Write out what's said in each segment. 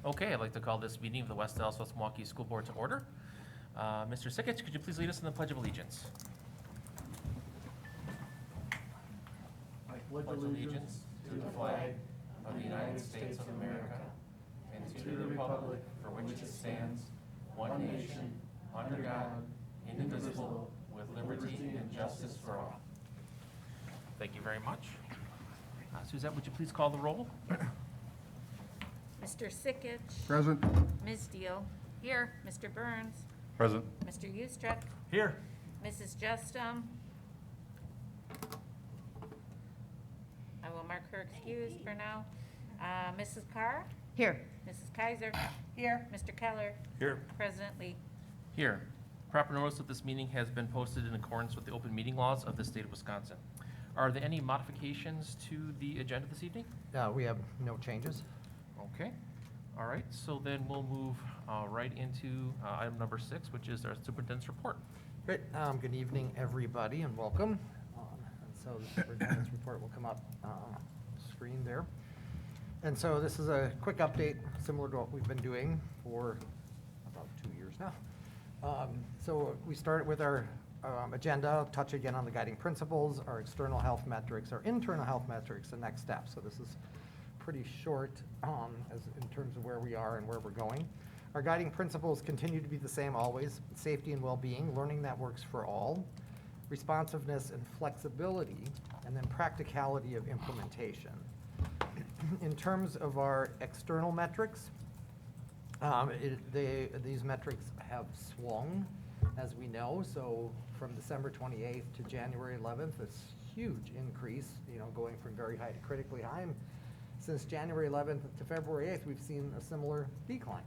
Okay, I'd like to call this meeting of the West Dallas West Milwaukee School Board to order. Mr. Sikich, could you please lead us in the Pledge of Allegiance? I pledge allegiance to the flag of the United States of America and to the republic for which it stands, one nation, under God, indivisible, with liberty and justice for all. Thank you very much. Suzette, would you please call the roll? Mr. Sikich. Present. Ms. Deal. Here. Mr. Burns. Present. Mr. Eustruck. Here. Mrs. Justum. I will mark her excused for now. Mrs. Carr. Here. Mrs. Kaiser. Here. Mr. Keller. Here. President Lee. Here. Proper notice of this meeting has been posted in accordance with the open meeting laws of the state of Wisconsin. Are there any modifications to the agenda this evening? We have no changes. Okay. All right, so then we'll move right into item number 6, which is our superintendent's report. Great. Good evening, everybody, and welcome. And so the superintendent's report will come up on the screen there. And so this is a quick update, similar to what we've been doing for about 2 years now. So we start with our agenda, touch again on the guiding principles, our external health metrics, our internal health metrics, and next steps. So this is pretty short as in terms of where we are and where we're going. Our guiding principles continue to be the same always: safety and well-being, learning that works for all, responsiveness and flexibility, and then practicality of implementation. In terms of our external metrics, these metrics have swung, as we know. So from December 28th to January 11th, this huge increase, going from very high to critically high. And since January 11th to February 8th, we've seen a similar decline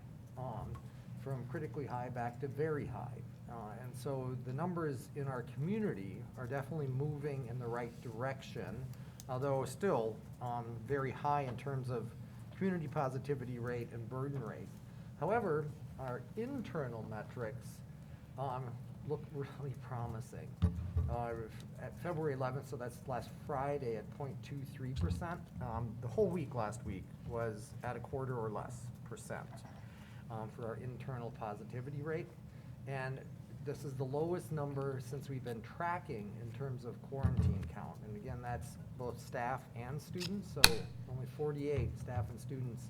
from critically high back to very high. And so the numbers in our community are definitely moving in the right direction, although still very high in terms of community positivity rate and burden rate. However, our internal metrics look really promising. At February 11th, so that's last Friday, at 0.23%. The whole week last week was at 1/4 or less percent for our internal positivity rate. And this is the lowest number since we've been tracking in terms of quarantine count. And again, that's both staff and students, so only 48 staff and students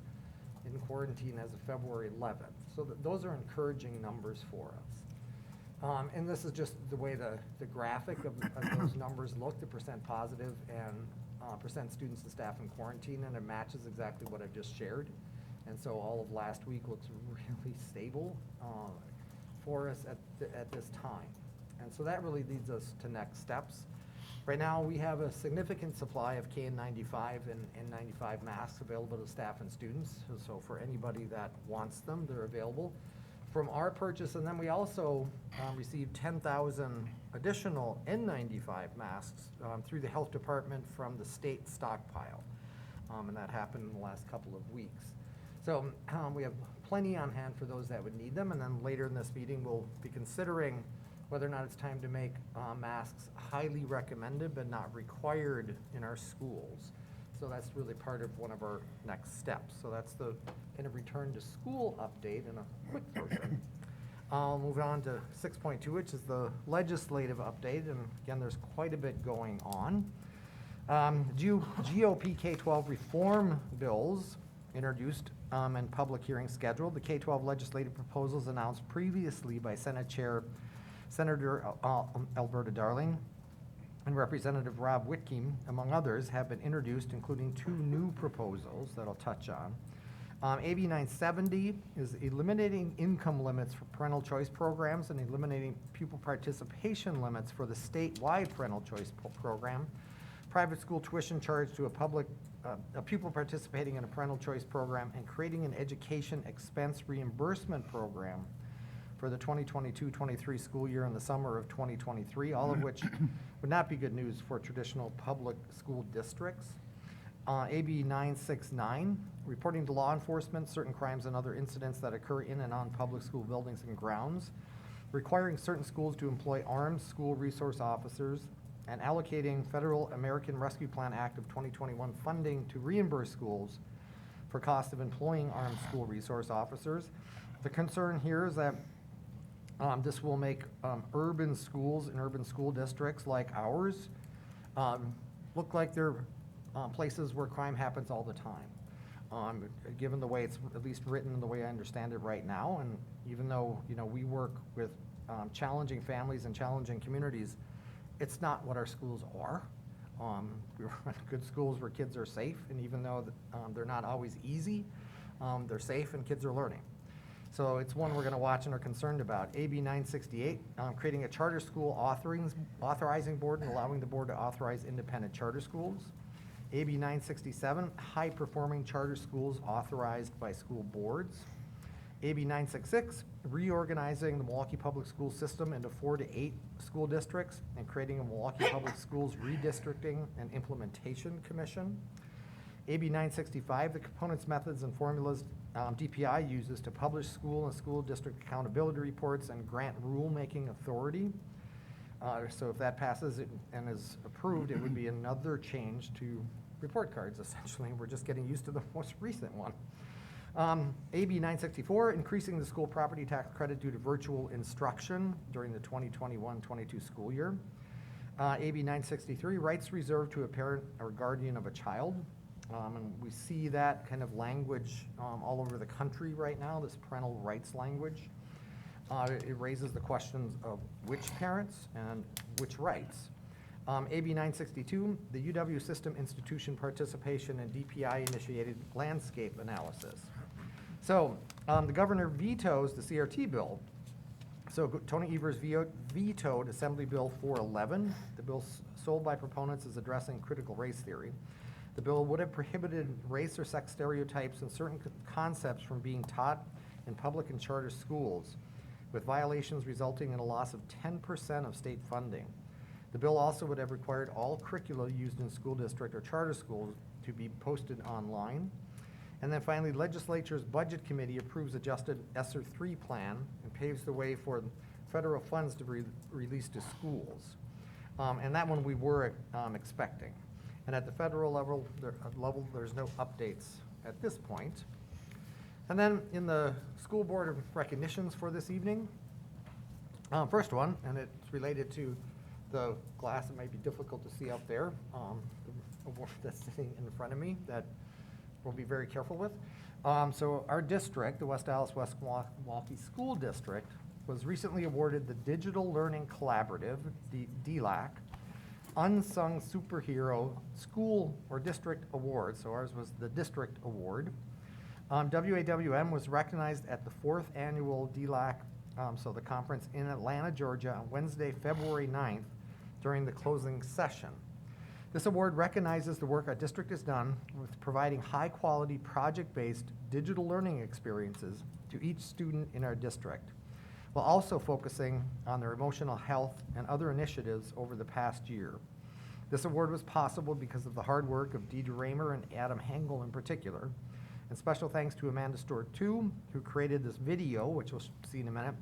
in quarantine as of February 11th. So those are encouraging numbers for us. And this is just the way the graphic of those numbers look, the percent positive and percent students and staff in quarantine, and it matches exactly what I've just shared. And so all of last week looks really stable for us at this time. And so that really leads us to next steps. Right now, we have a significant supply of KN95 and N95 masks available to staff and students. So for anybody that wants them, they're available from our purchase. And then we also received 10,000 additional N95 masks through the health department from the state stockpile. And that happened in the last couple of weeks. So we have plenty on hand for those that would need them. And then later in this meeting, we'll be considering whether or not it's time to make masks highly recommended but not required in our schools. So that's really part of one of our next steps. So that's the kind of return to school update in a quick version. I'll move on to 6.2, which is the legislative update. And again, there's quite a bit going on. GOP K-12 reform bills introduced and public hearing scheduled. The K-12 legislative proposals announced previously by Senator Alberta Darling and Representative Rob Whitkeem, among others, have been introduced, including 2 new proposals that I'll touch on. AB 970 is eliminating income limits for parental choice programs and eliminating pupil participation limits for the statewide parental choice program. Private school tuition charge to a pupil participating in a parental choice program, and creating an education expense reimbursement program for the 2022-23 school year in the summer of 2023, all of which would not be good news for traditional public school districts. AB 969, reporting to law enforcement certain crimes and other incidents that occur in and on public school buildings and grounds, requiring certain schools to employ armed school resource officers, and allocating Federal American Rescue Plan Act of 2021 funding to reimburse schools for cost of employing armed school resource officers. The concern here is that this will make urban schools and urban school districts like ours look like they're places where crime happens all the time. Given the way it's at least written, the way I understand it right now, and even though we work with challenging families and challenging communities, it's not what our schools are. We run good schools where kids are safe, and even though they're not always easy, they're safe and kids are learning. So it's one we're going to watch and are concerned about. AB 968, creating a charter school authorizing board and allowing the board to authorize independent charter schools. AB 967, high-performing charter schools authorized by school boards. AB 966, reorganizing the Milwaukee Public School System into 4 to 8 school districts and creating a Milwaukee Public Schools Redistricting and Implementation Commission. AB 965, the components, methods, and formulas DPI uses to publish school and school district accountability reports and grant rulemaking authority. So if that passes and is approved, it would be another change to report cards, essentially. We're just getting used to the most recent one. AB 964, increasing the school property tax credit due to virtual instruction during the 2021-22 school year. AB 963, rights reserved to a parent or guardian of a child. And we see that kind of language all over the country right now, this parental rights language. It raises the questions of which parents and which rights. AB 962, the UW system institution participation in DPI-initiated landscape analysis. So the governor vetoes the CRT bill. So Tony Evers vetoed Assembly Bill 411. The bill sold by proponents is addressing critical race theory. The bill would have prohibited race or sex stereotypes and certain concepts from being taught in public and charter schools, with violations resulting in a loss of 10% of state funding. The bill also would have required all curricula used in school district or charter schools to be posted online. And then finally, legislature's budget committee approves adjusted ESSER 3 plan and paves the way for federal funds to be released to schools. And that one we were expecting. And at the federal level, there's no updates at this point. And then in the school board of recognitions for this evening, first one, and it's related to the glass, it might be difficult to see up there, the award that's sitting in front of me that we'll be very careful with. So our district, the West Dallas West Milwaukee School District, was recently awarded the Digital Learning Collaborative, DLAC, Unsung Superhero School or District Award. So ours was the District Award. WAWM was recognized at the 4th annual DLAC, so the conference in Atlanta, Georgia, on Wednesday, February 9th, during the closing session. This award recognizes the work our district has done with providing high-quality, project-based digital learning experiences to each student in our district, while also focusing on their emotional health and other initiatives over the past year. This award was possible because of the hard work of Deidre Raymer and Adam Hengel in particular. And special thanks to Amanda Stewart, too, who created this video, which we'll see in a minute,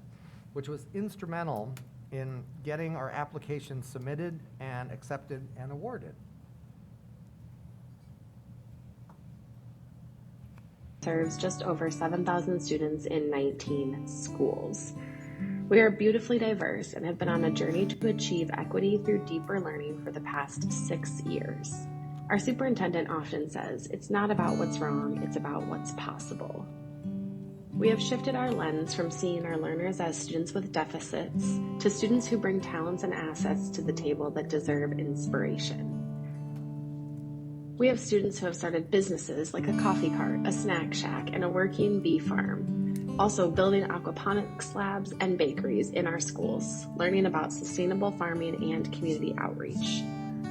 which was instrumental in getting our application submitted and accepted and awarded. Serves just over 7,000 students in 19 schools. We are beautifully diverse and have been on a journey to achieve equity through deeper learning for the past 6 years. Our superintendent often says, it's not about what's wrong, it's about what's possible. We have shifted our lens from seeing our learners as students with deficits to students who bring talents and assets to the table that deserve inspiration. We have students who have started businesses like a coffee cart, a snack shack, and a working bee farm. Also building aquaponics labs and bakeries in our schools, learning about sustainable farming and community outreach.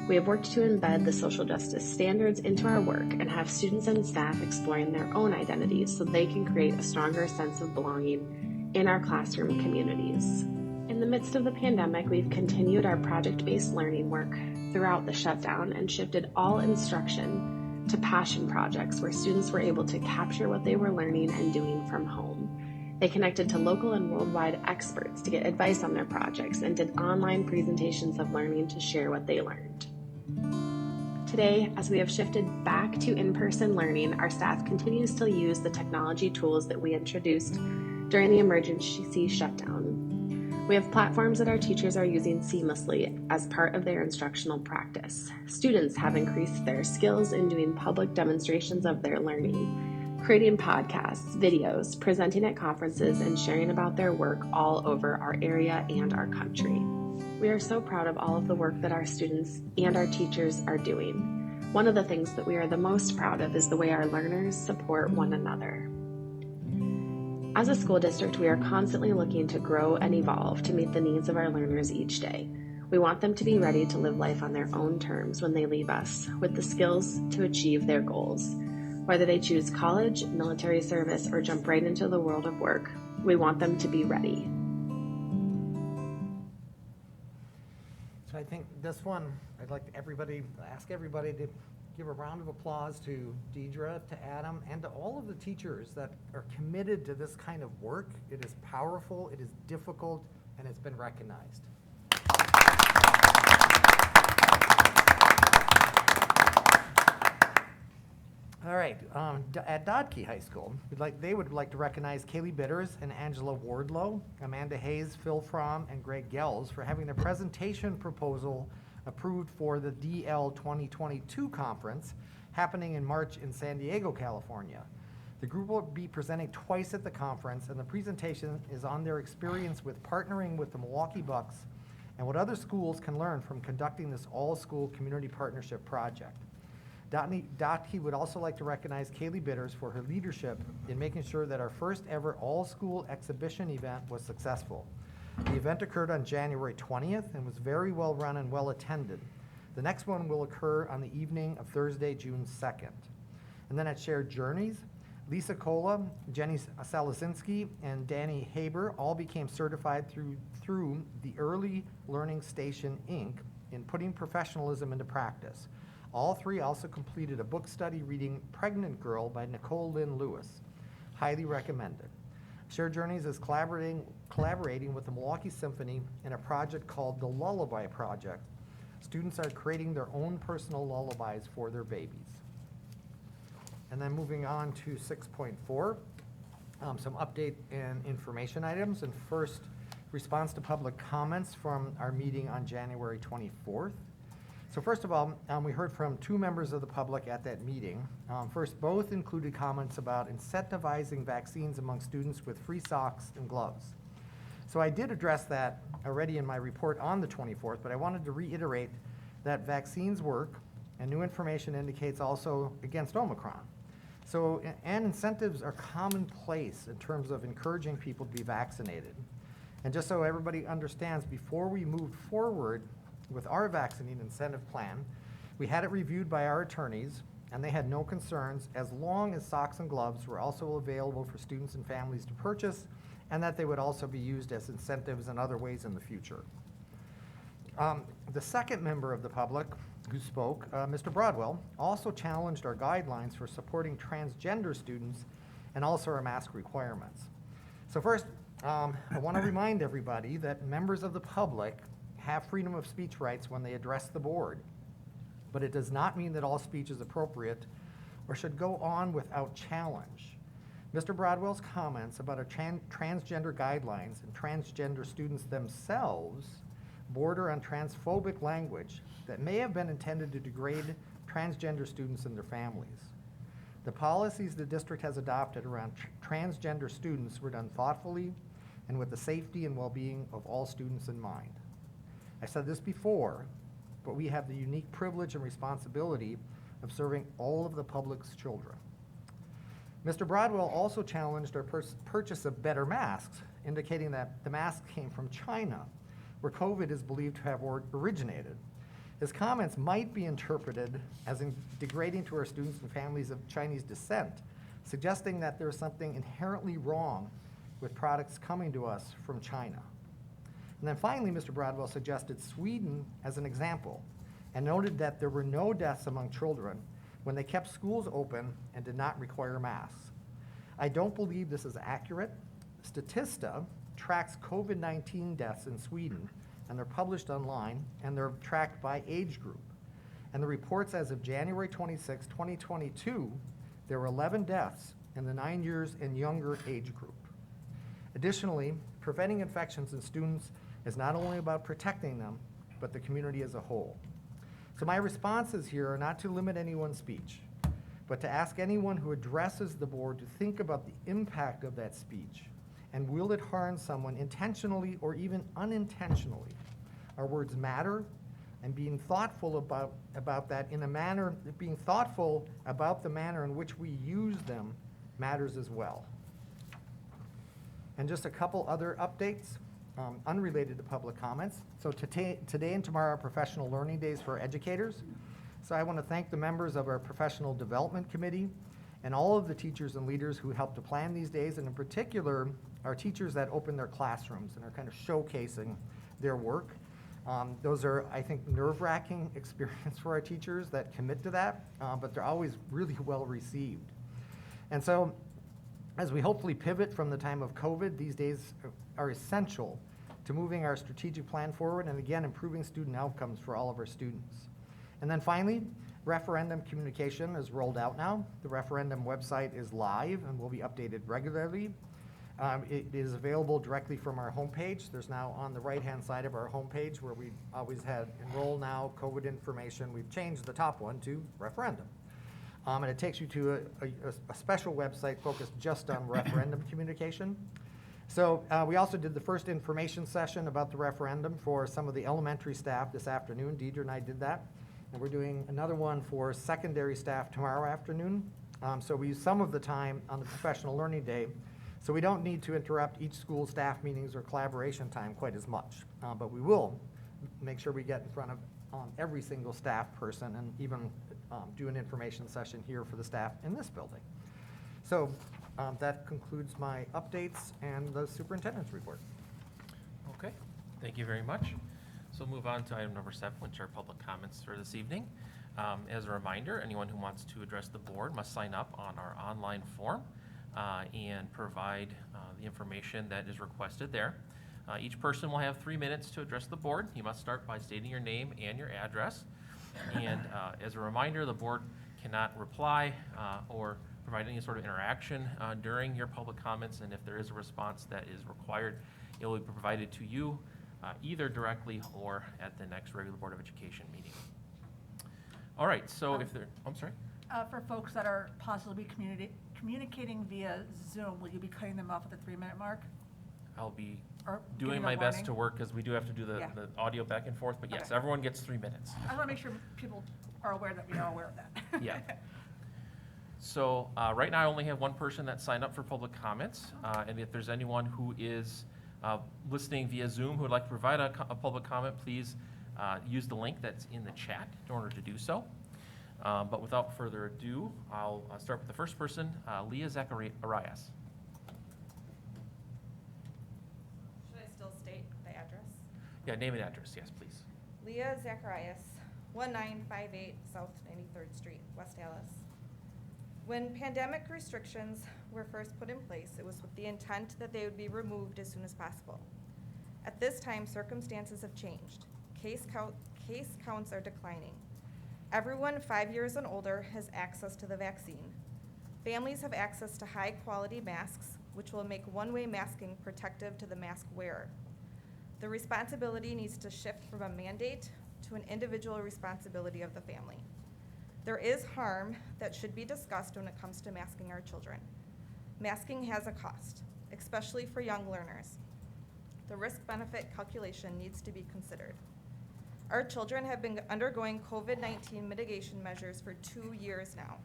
We have worked to embed the social justice standards into our work and have students and staff exploring their own identities so they can create a stronger sense of belonging in our classroom communities. In the midst of the pandemic, we've continued our project-based learning work throughout the shutdown and shifted all instruction to passion projects where students were able to capture what they were learning and doing from home. They connected to local and worldwide experts to get advice on their projects and did online presentations of learning to share what they learned. Today, as we have shifted back to in-person learning, our staff continues to use the technology tools that we introduced during the emergency shutdown. We have platforms that our teachers are using seamlessly as part of their instructional practice. Students have increased their skills in doing public demonstrations of their learning, creating podcasts, videos, presenting at conferences, and sharing about their work all over our area and our country. We are so proud of all of the work that our students and our teachers are doing. One of the things that we are the most proud of is the way our learners support one another. As a school district, we are constantly looking to grow and evolve to meet the needs of our learners each day. We want them to be ready to live life on their own terms when they leave us, with the skills to achieve their goals. Whether they choose college, military service, or jump right into the world of work, we want them to be ready. So I think this one, I'd like ask everybody to give a round of applause to Deidre, to Adam, and to all of the teachers that are committed to this kind of work. It is powerful, it is difficult, and it's been recognized. All right, at Dodke High School, they would like to recognize Kaylee Bitters and Angela Wardlow, Amanda Hayes, Phil Fromm, and Greg Gels for having their presentation proposal approved for the DL 2022 conference happening in March in San Diego, California. The group will be presenting twice at the conference, and the presentation is on their experience with partnering with the Milwaukee Bucks and what other schools can learn from conducting this all-school community partnership project. Dotke would also like to recognize Kaylee Bitters for her leadership in making sure that our first ever all-school exhibition event was successful. The event occurred on January 20th and was very well run and well attended. The next one will occur on the evening of Thursday, June 2nd. And then at Shared Journeys, Lisa Kola, Jenny Salasinski, and Danny Haber all became certified through the Early Learning Station, Inc. in putting professionalism into practice. All three also completed a book study reading Pregnant Girl by Nicole Lynn Lewis. Highly recommended. Shared Journeys is collaborating with the Milwaukee Symphony in a project called the Lullaby Project. Students are creating their own personal lullabies for their babies. And then moving on to 6.4, some update and information items. And first, response to public comments from our meeting on January 24th. So first of all, we heard from two members of the public at that meeting. First, both included comments about incentivizing vaccines among students with free socks and gloves. So I did address that already in my report on the 24th, but I wanted to reiterate that vaccines work, and new information indicates also against Omicron. So, and incentives are commonplace in terms of encouraging people to be vaccinated. And just so everybody understands, before we moved forward with our vaccine incentive plan, we had it reviewed by our attorneys, and they had no concerns as long as socks and gloves were also available for students and families to purchase, and that they would also be used as incentives in other ways in the future. The second member of the public who spoke, Mr. Broadwell, also challenged our guidelines for supporting transgender students and also our mask requirements. So first, I want to remind everybody that members of the public have freedom of speech rights when they address the board, but it does not mean that all speech is appropriate or should go on without challenge. Mr. Broadwell's comments about our transgender guidelines and transgender students themselves border on transphobic language that may have been intended to degrade transgender students and their families. The policies the district has adopted around transgender students were done thoughtfully and with the safety and well-being of all students in mind. I said this before, but we have the unique privilege and responsibility of serving all of the public's children. Mr. Broadwell also challenged our purchase of better masks, indicating that the mask came from China, where COVID is believed to have originated. His comments might be interpreted as degrading to our students and families of Chinese descent, suggesting that there is something inherently wrong with products coming to us from China. And then finally, Mr. Broadwell suggested Sweden as an example and noted that there were no deaths among children when they kept schools open and did not require masks. I don't believe this is accurate. Statista tracks COVID-19 deaths in Sweden, and they're published online, and they're tracked by age group. And the reports as of January 26, 2022, there were 11 deaths in the 9 years and younger age group. Additionally, preventing infections in students is not only about protecting them, but the community as a whole. So my responses here are not to limit anyone's speech, but to ask anyone who addresses the board to think about the impact of that speech, and will it harm someone intentionally or even unintentionally? Our words matter, and being thoughtful about that in a manner, being thoughtful about the manner in which we use them matters as well. And just a couple other updates, unrelated to public comments. So today and tomorrow are professional learning days for educators. So I want to thank the members of our Professional Development Committee and all of the teachers and leaders who helped to plan these days, and in particular, our teachers that open their classrooms and are kind of showcasing their work. Those are, I think, nerve-wracking experience for our teachers that commit to that, but they're always really well received. And so, as we hopefully pivot from the time of COVID, these days are essential to moving our strategic plan forward and again, improving student outcomes for all of our students. And then finally, referendum communication is rolled out now. The referendum website is live and will be updated regularly. It is available directly from our homepage. There's now on the right-hand side of our homepage where we always had enroll now, COVID information. We've changed the top one to referendum. And it takes you to a special website focused just on referendum communication. So we also did the first information session about the referendum for some of the elementary staff this afternoon. Deidre and I did that. And we're doing another one for secondary staff tomorrow afternoon. So we use some of the time on the professional learning day. So we don't need to interrupt each school staff meetings or collaboration time quite as much. But we will make sure we get in front of every single staff person and even do an information session here for the staff in this building. So that concludes my updates and the superintendent's report. Okay, thank you very much. So we'll move on to item number 7, which are public comments for this evening. As a reminder, anyone who wants to address the board must sign up on our online form and provide the information that is requested there. Each person will have 3 minutes to address the board. You must start by stating your name and your address. And as a reminder, the board cannot reply or provide any sort of interaction during your public comments, and if there is a response that is required, it will be provided to you either directly or at the next regular Board of Education meeting. All right, so if there, I'm sorry? For folks that are possibly communicating via Zoom, will you be cutting them off at the 3-minute mark? I'll be Or doing giving my a best warning? to work, because we do have to do the, Yeah. the audio back and forth, but yes, Okay. everyone gets 3 minutes. I want to make sure people are aware that we are aware of that. Yeah. So right now I only have one person that signed up for public comments, and if there's anyone who is listening via Zoom who would like to provide a public comment, please use the link that's in the chat in order to do so. But without further ado, I'll start with the first person, Leah Zacharias. Should I still state the address? Yeah, name and address, yes, please. Leah Zacharias, 1958 South 93rd Street, West Dallas. When pandemic restrictions were first put in place, it was with the intent that they would be removed as soon as possible. At this time, circumstances have changed. Case counts are declining. Everyone 5 years and older has access to the vaccine. Families have access to high-quality masks, which will make one-way masking protective to the mask wearer. The responsibility needs to shift from a mandate to an individual responsibility of the family. There is harm that should be discussed when it comes to masking our children. Masking has a cost, especially for young learners. The risk-benefit calculation needs to be considered. Our children have been undergoing COVID-19 mitigation measures for 2 years now.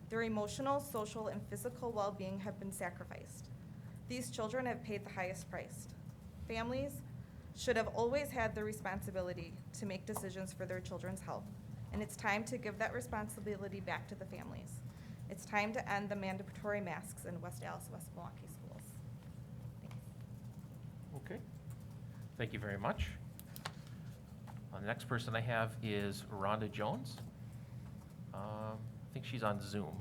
Their emotional, social, and physical well-being have been sacrificed. These children have paid the highest price. Families should have always had the responsibility to make decisions for their children's health, and it's time to give that responsibility back to the families. It's time to end the mandatory masks in West Dallas, West Milwaukee schools. Thanks. Okay, thank you very much. The next person I have is Rhonda Jones. I think she's on Zoom.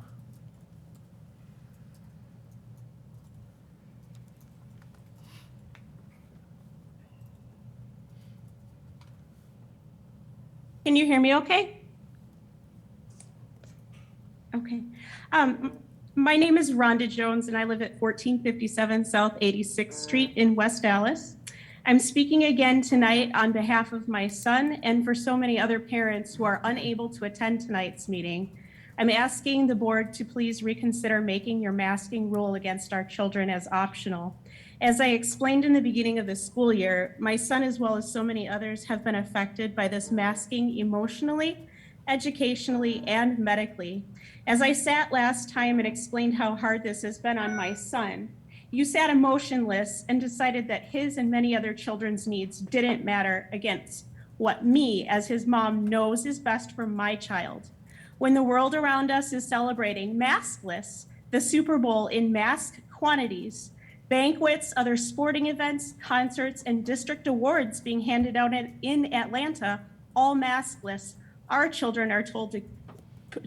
Can you hear me okay? Um, my name is Rhonda Jones, and I live at 1457 South 86th Street in West Dallas. I'm speaking again tonight on behalf of my son and for so many other parents who are unable to attend tonight's meeting. I'm asking the board to please reconsider making your masking rule against our children as optional. As I explained in the beginning of the school year, my son, as well as so many others, have been affected by this masking emotionally, educationally, and medically. As I sat last time and explained how hard this has been on my son, you sat emotionless and decided that his and many other children's needs didn't matter against what me, as his mom, knows is best for my child. When the world around us is celebrating maskless, the Super Bowl in mask quantities, banquets, other sporting events, concerts, and district awards being handed out in Atlanta, all maskless, our children are told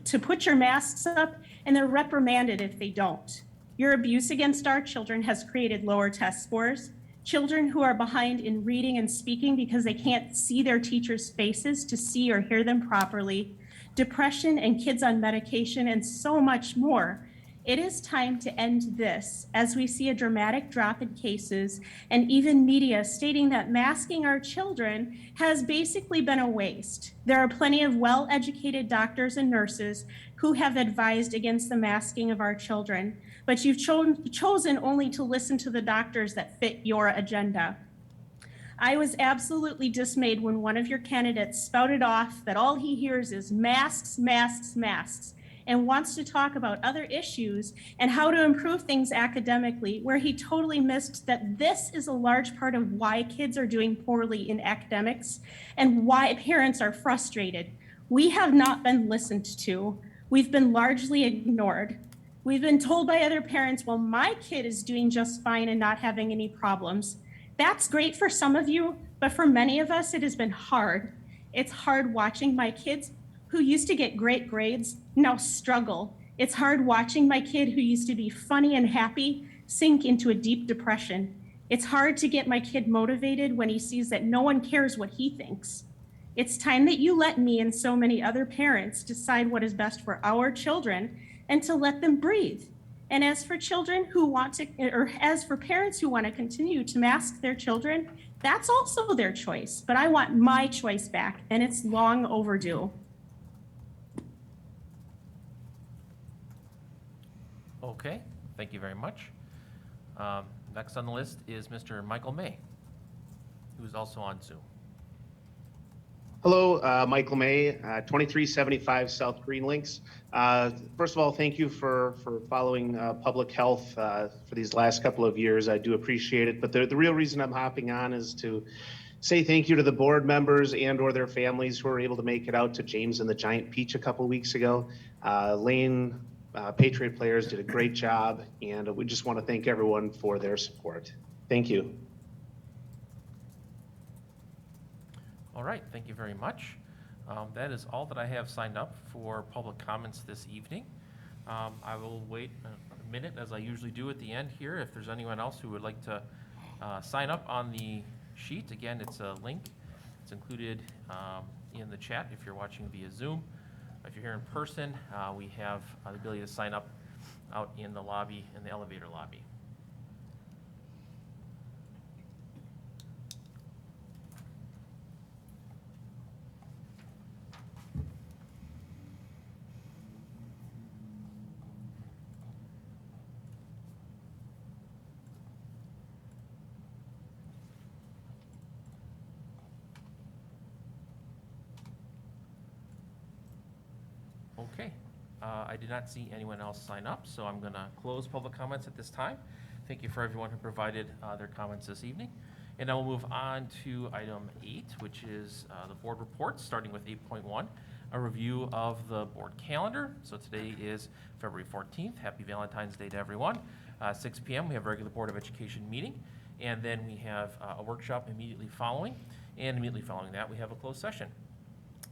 to put your masks up, and they're reprimanded if they don't. Your abuse against our children has created lower test scores, children who are behind in reading and speaking because they can't see their teachers' faces to see or hear them properly, depression and kids on medication, and so much more. It is time to end this as we see a dramatic drop in cases and even media stating that masking our children has basically been a waste. There are plenty of well-educated doctors and nurses who have advised against the masking of our children, but you've chosen only to listen to the doctors that fit your agenda. I was absolutely dismayed when one of your candidates spouted off that all he hears is masks, masks, masks, and wants to talk about other issues and how to improve things academically, where he totally missed that this is a large part of why kids are doing poorly in academics and why parents are frustrated. We have not been listened to. We've been largely ignored. We've been told by other parents, well, my kid is doing just fine and not having any problems. That's great for some of you, but for many of us, it has been hard. It's hard watching my kids who used to get great grades now struggle. It's hard watching my kid who used to be funny and happy sink into a deep depression. It's hard to get my kid motivated when he sees that no one cares what he thinks. It's time that you let me and so many other parents decide what is best for our children and to let them breathe. And as for children who want to, or as for parents who want to continue to mask their children, that's also their choice. But I want my choice back, and it's long overdue. Okay, thank you very much. Next on the list is Mr. Michael May, who's also on Zoom. Hello, Michael May, 2375 South Green Links. First of all, thank you for following public health for these last couple of years. I do appreciate it. But the real reason I'm hopping on is to say thank you to the board members and or their families who were able to make it out to James and the Giant Peach a couple weeks ago. Lane Patriot players did a great job, and we just want to thank everyone for their support. Thank you. All right, thank you very much. That is all that I have signed up for public comments this evening. I will wait a minute, as I usually do at the end here, if there's anyone else who would like to sign up on the sheet. Again, it's a link. It's included in the chat if you're watching via Zoom. If you're here in person, we have the ability to sign up out in the lobby, in the elevator lobby. Okay, I did not see anyone else sign up, so I'm going to close public comments at this time. Thank you for everyone who provided their comments this evening. And now we'll move on to item 8, which is the board reports, starting with 8.1, a review of the board calendar. So today is February 14th. Happy Valentine's Day to everyone. 6 p.m. we have a regular Board of Education meeting, and then we have a workshop immediately following, and immediately following that we have a closed session.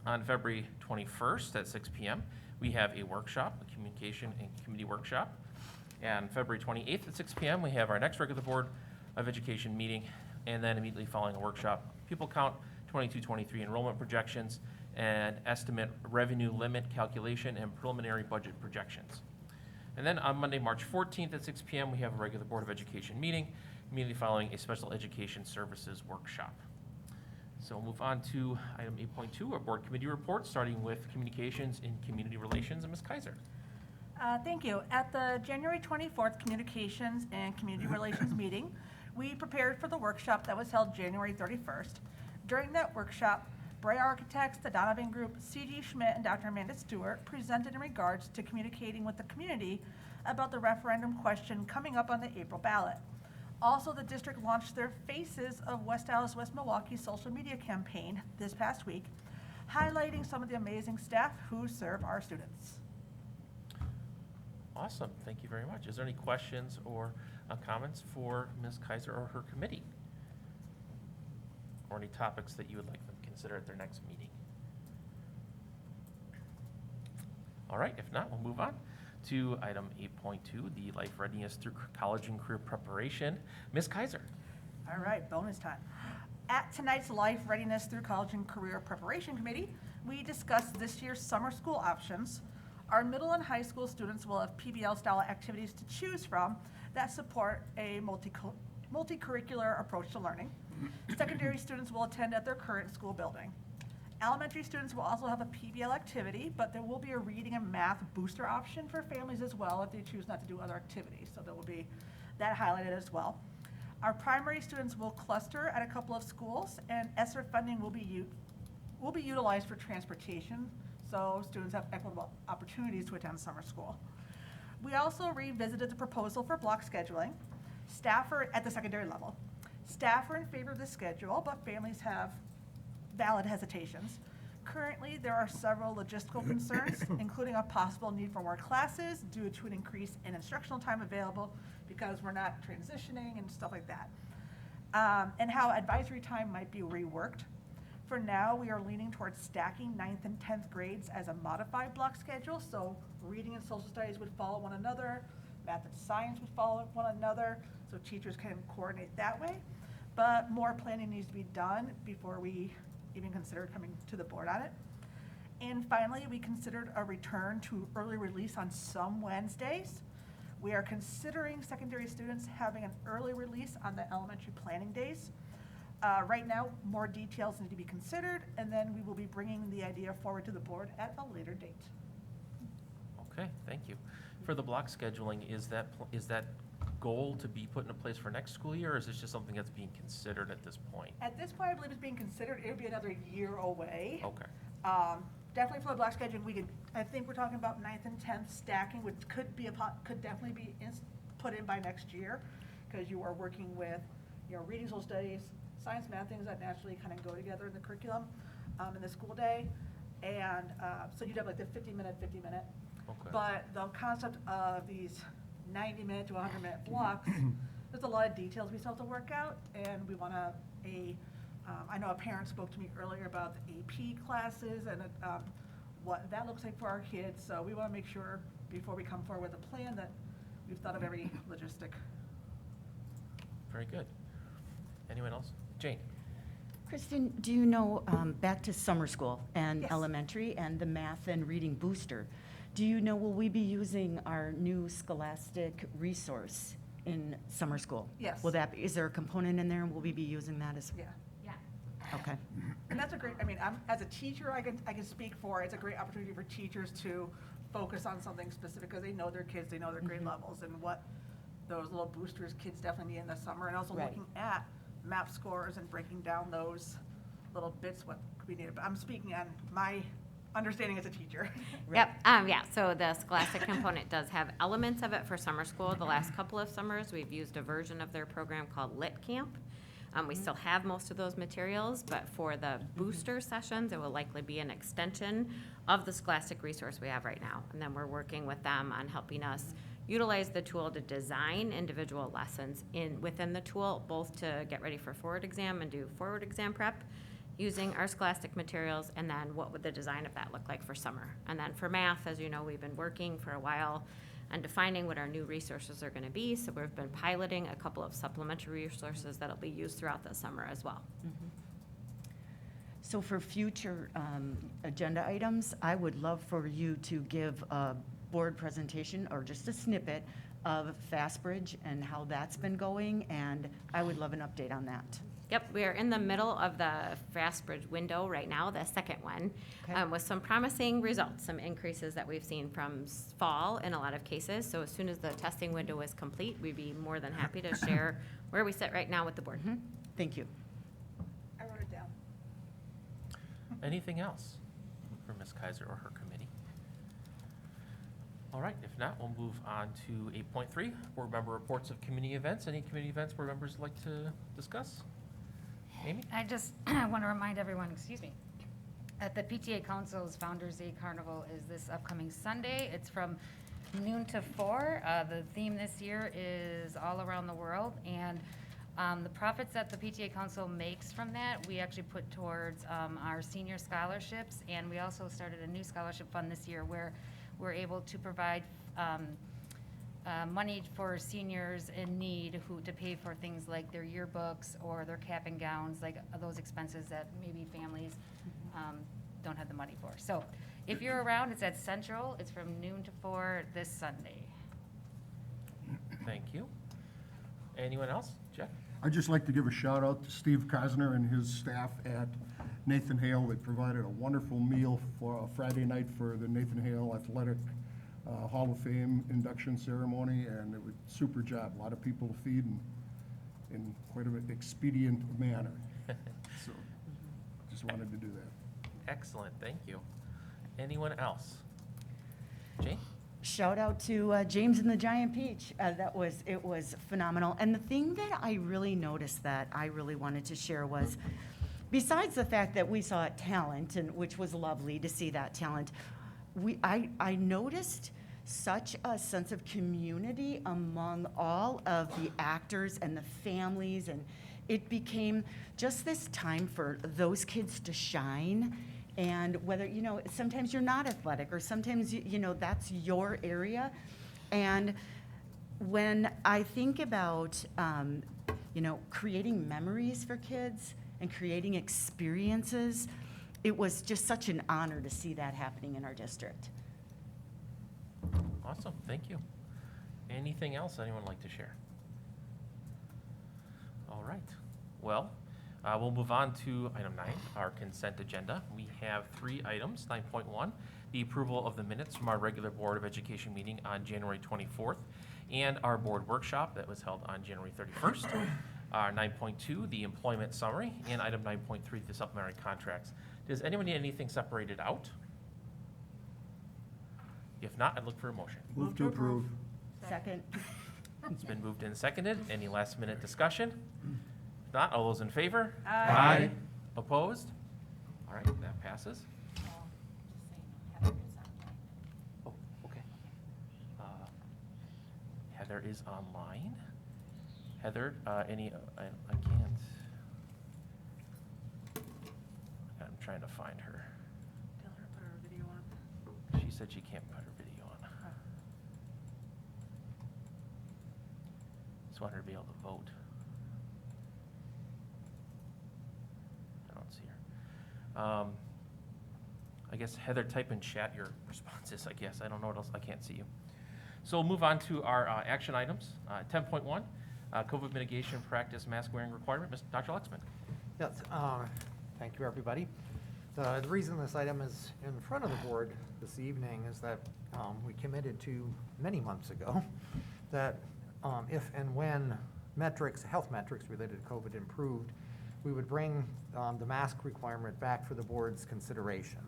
On February 21st at 6 p.m., we have a workshop, a communication and committee workshop. And February 28th at 6 p.m., we have our next regular Board of Education meeting, and then immediately following a workshop, pupil count, 22-23 enrollment projections, and estimate revenue limit calculation and preliminary budget projections. And then on Monday, March 14th at 6 PM, we have a regular Board of Education meeting, immediately following a special education services workshop. So we'll move on to item 8.2, our board committee report, starting with communications and community relations, and Ms. Kaiser. Thank you. At the January 24th Communications and Community Relations meeting, we prepared for the workshop that was held January 31st. During that workshop, Bray Architects, the Donovan Group, C.G. Schmidt, and Dr. Amanda Stewart presented in regards to communicating with the community about the referendum question coming up on the April ballot. Also, the district launched their Faces of West Dallas, West Milwaukee social media campaign this past week, highlighting some of the amazing staff who serve our students. Awesome, thank you very much. Is there any questions or comments for Ms. Kaiser or her committee? Or any topics that you would like them to consider at their next meeting? All right, if not, we'll move on to item 8.2, the life readiness through college and career preparation. Ms. Kaiser. All right, bonus time. At tonight's Life Readiness Through College and Career Preparation Committee, we discussed this year's summer school options. Our middle and high school students will have PBL-style activities to choose from that support a multi-curricular approach to learning. Secondary students will attend at their current school building. Elementary students will also have a PBL activity, but there will be a reading and math booster option for families as well if they choose not to do other activities. So there will be that highlighted as well. Our primary students will cluster at a couple of schools, and ESSER funding will be utilized for transportation, so students have equitable opportunities to attend summer school. We also revisited the proposal for block scheduling. Staff are at the secondary level. Staff are in favor of the schedule, but families have valid hesitations. Currently, there are several logistical concerns, including a possible need for more classes due to an increase in instructional time available because we're not transitioning and stuff like that. And how advisory time might be reworked. For now, we are leaning towards stacking 9th and 10th grades as a modified block schedule, so reading and social studies would follow one another, math and science would follow one another, so teachers can coordinate that way. But more planning needs to be done before we even consider coming to the board on it. And finally, we considered a return to early release on some Wednesdays. We are considering secondary students having an early release on the elementary planning days. Right now, more details need to be considered, and then we will be bringing the idea forward to the board at a later date. Okay, thank you. For the block scheduling, is that goal to be put into place for next school year, or is this just something that's being considered at this point? At this point, I believe it's being considered. It would be another year away. Okay. Definitely for the block scheduling, I think we're talking about 9th and 10th stacking, which could definitely be put in by next year, because you are working with, reading, social studies, science, math, things that naturally kind of go together in the curriculum in the school day. And so you'd have like the 50-minute. Okay. But the concept of these 90-minute to 100-minute blocks, there's a lot of details we still have to work out, and we want I know a parent spoke to me earlier about the AP classes and what that looks like for our kids, so we want to make sure before we come forward with a plan that we've thought of every logistic. Very good. Anyone else? Jane? Kristen, do you know, back to summer school and Yes. elementary and the math and reading booster, do you know, will we be using our new Scholastic resource in summer school? Yes. Is there a component in there, and will we be using that as? Yeah. Okay. And that's a great, as a teacher, I can speak for, it's a great opportunity for teachers to focus on something specific, because they know their kids, they know their grade levels, and what those little boosters kids definitely need in the summer, and also Right. looking at MAP scores and breaking down those little bits, what could be needed. But I'm speaking on my understanding as a teacher. Right. Yep, so the Scholastic component does have elements of it for summer school. The last couple of summers, we've used a version of their program called Lit Camp. We still have most of those materials, but for the booster sessions, it will likely be an extension of the Scholastic resource we have right now. And then we're working with them on helping us utilize the tool to design individual lessons within the tool, both to get ready for forward exam and do forward exam prep using our Scholastic materials, and then what would the design of that look like for summer. And then for math, as you know, we've been working for a while on defining what our new resources are going to be. So we've been piloting a couple of supplementary resources that'll be used throughout the summer as well. So for future agenda items, I would love for you to give a board presentation or just a snippet of Fastbridge and how that's been going, and I would love an update on that. Yep, we are in the middle of the Fastbridge window right now, the second one, Okay. with some promising results, some increases that we've seen from fall in a lot of cases. So as soon as the testing window is complete, we'd be more than happy to share where we sit right now with the board. Thank you. I wrote it down. Anything else for Ms. Kaiser or her committee? All right, if not, we'll move on to 8.3, board member reports of community events. Any community events board members would like to discuss? Amy? I just want to remind everyone, excuse me, that the PTA Council's Founders Day Carnival is this upcoming Sunday. It's from noon to 4. The theme this year is all around the world, and the profits that the PTA Council makes from that, we actually put towards our senior scholarships, and we also started a new scholarship fund this year where we're able to provide money for seniors in need to pay for things like their yearbooks or their cap and gowns, like those expenses that maybe families don't have the money for. So if you're around, it's at Central. It's from noon to 4 this Sunday. Thank you. Anyone else? Jeff? I'd just like to give a shout out to Steve Kosner and his staff at Nathan Hale. They provided a wonderful meal for a Friday night for the Nathan Hale Athletic Hall of Fame induction ceremony, and it was a super job. A lot of people to feed in quite an expedient manner. So just wanted to do that. Excellent, thank you. Anyone else? Jane? Shout out to James and the Giant Peach. It was phenomenal. And the thing that I really noticed that I really wanted to share was, besides the fact that we saw talent, and which was lovely to see that talent, I noticed such a sense of community among all of the actors and the families, and it became just this time for those kids to shine. And whether, sometimes you're not athletic, or sometimes, that's your area. And when I think about, creating memories for kids and creating experiences, it was just such an honor to see that happening in our district. Awesome, thank you. Anything else anyone would like to share? All right, well, we'll move on to item 9, our consent agenda. We have 3 items. 9.1, the approval of the minutes from our regular Board of Education meeting on January 24th and our board workshop that was held on January 31st. 9.2, the employment summary, and item 9.3, the supplementary contracts. Does anyone need anything separated out? If not, I'd look for a motion. Move to approve. Second. It's been moved and seconded. Any last minute discussion? If not, all those in favor? Aye. Opposed? All right, that passes. Oh, okay. Heather is online. Heather, I can't. I'm trying to find her. Tell her to put her video on. She said she can't put her video on. Just want her to be able to vote. I don't see her. I guess Heather, type in chat your responses, I guess. I don't know what else, I can't see you. So we'll move on to our action items. 10.1, COVID mitigation practice mask wearing requirement. Dr. Lexman. Yes, thank you, everybody. The reason this item is in front of the board this evening is that we committed to many months ago that if and when health metrics related to COVID improved, we would bring the mask requirement back for the board's consideration.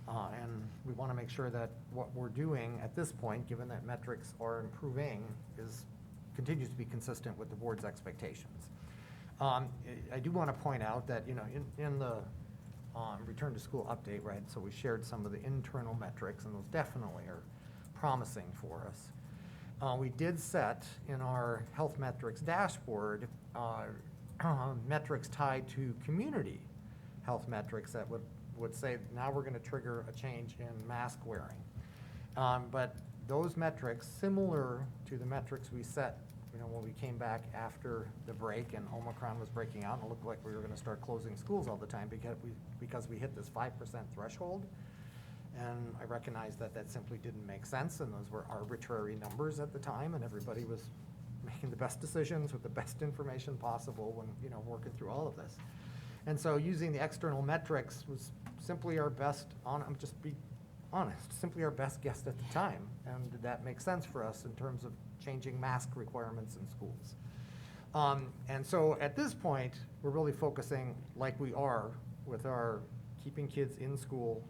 And we want to make sure that what we're doing at this point, given that metrics are improving, continues to be consistent with the board's expectations. I do want to point out that, in the return to school update, right, so we shared some of the internal metrics, and those definitely are promising for us. We did set in our health metrics dashboard metrics tied to community health metrics that would say now we're going to trigger a change in mask wearing. But those metrics, similar to the metrics we set when we came back after the break and Omicron was breaking out and it looked like we were going to start closing schools all the time because we hit this 5% threshold. And I recognize that that simply didn't make sense, and those were arbitrary numbers at the time, and everybody was making the best decisions with the best information possible when, working through all of this. And so using the external metrics was simply our best, just be honest, simply our best guess at the time. And did that make sense for us in terms of changing mask requirements in schools? And so at this point, we're really focusing, like we are, with our keeping kids in school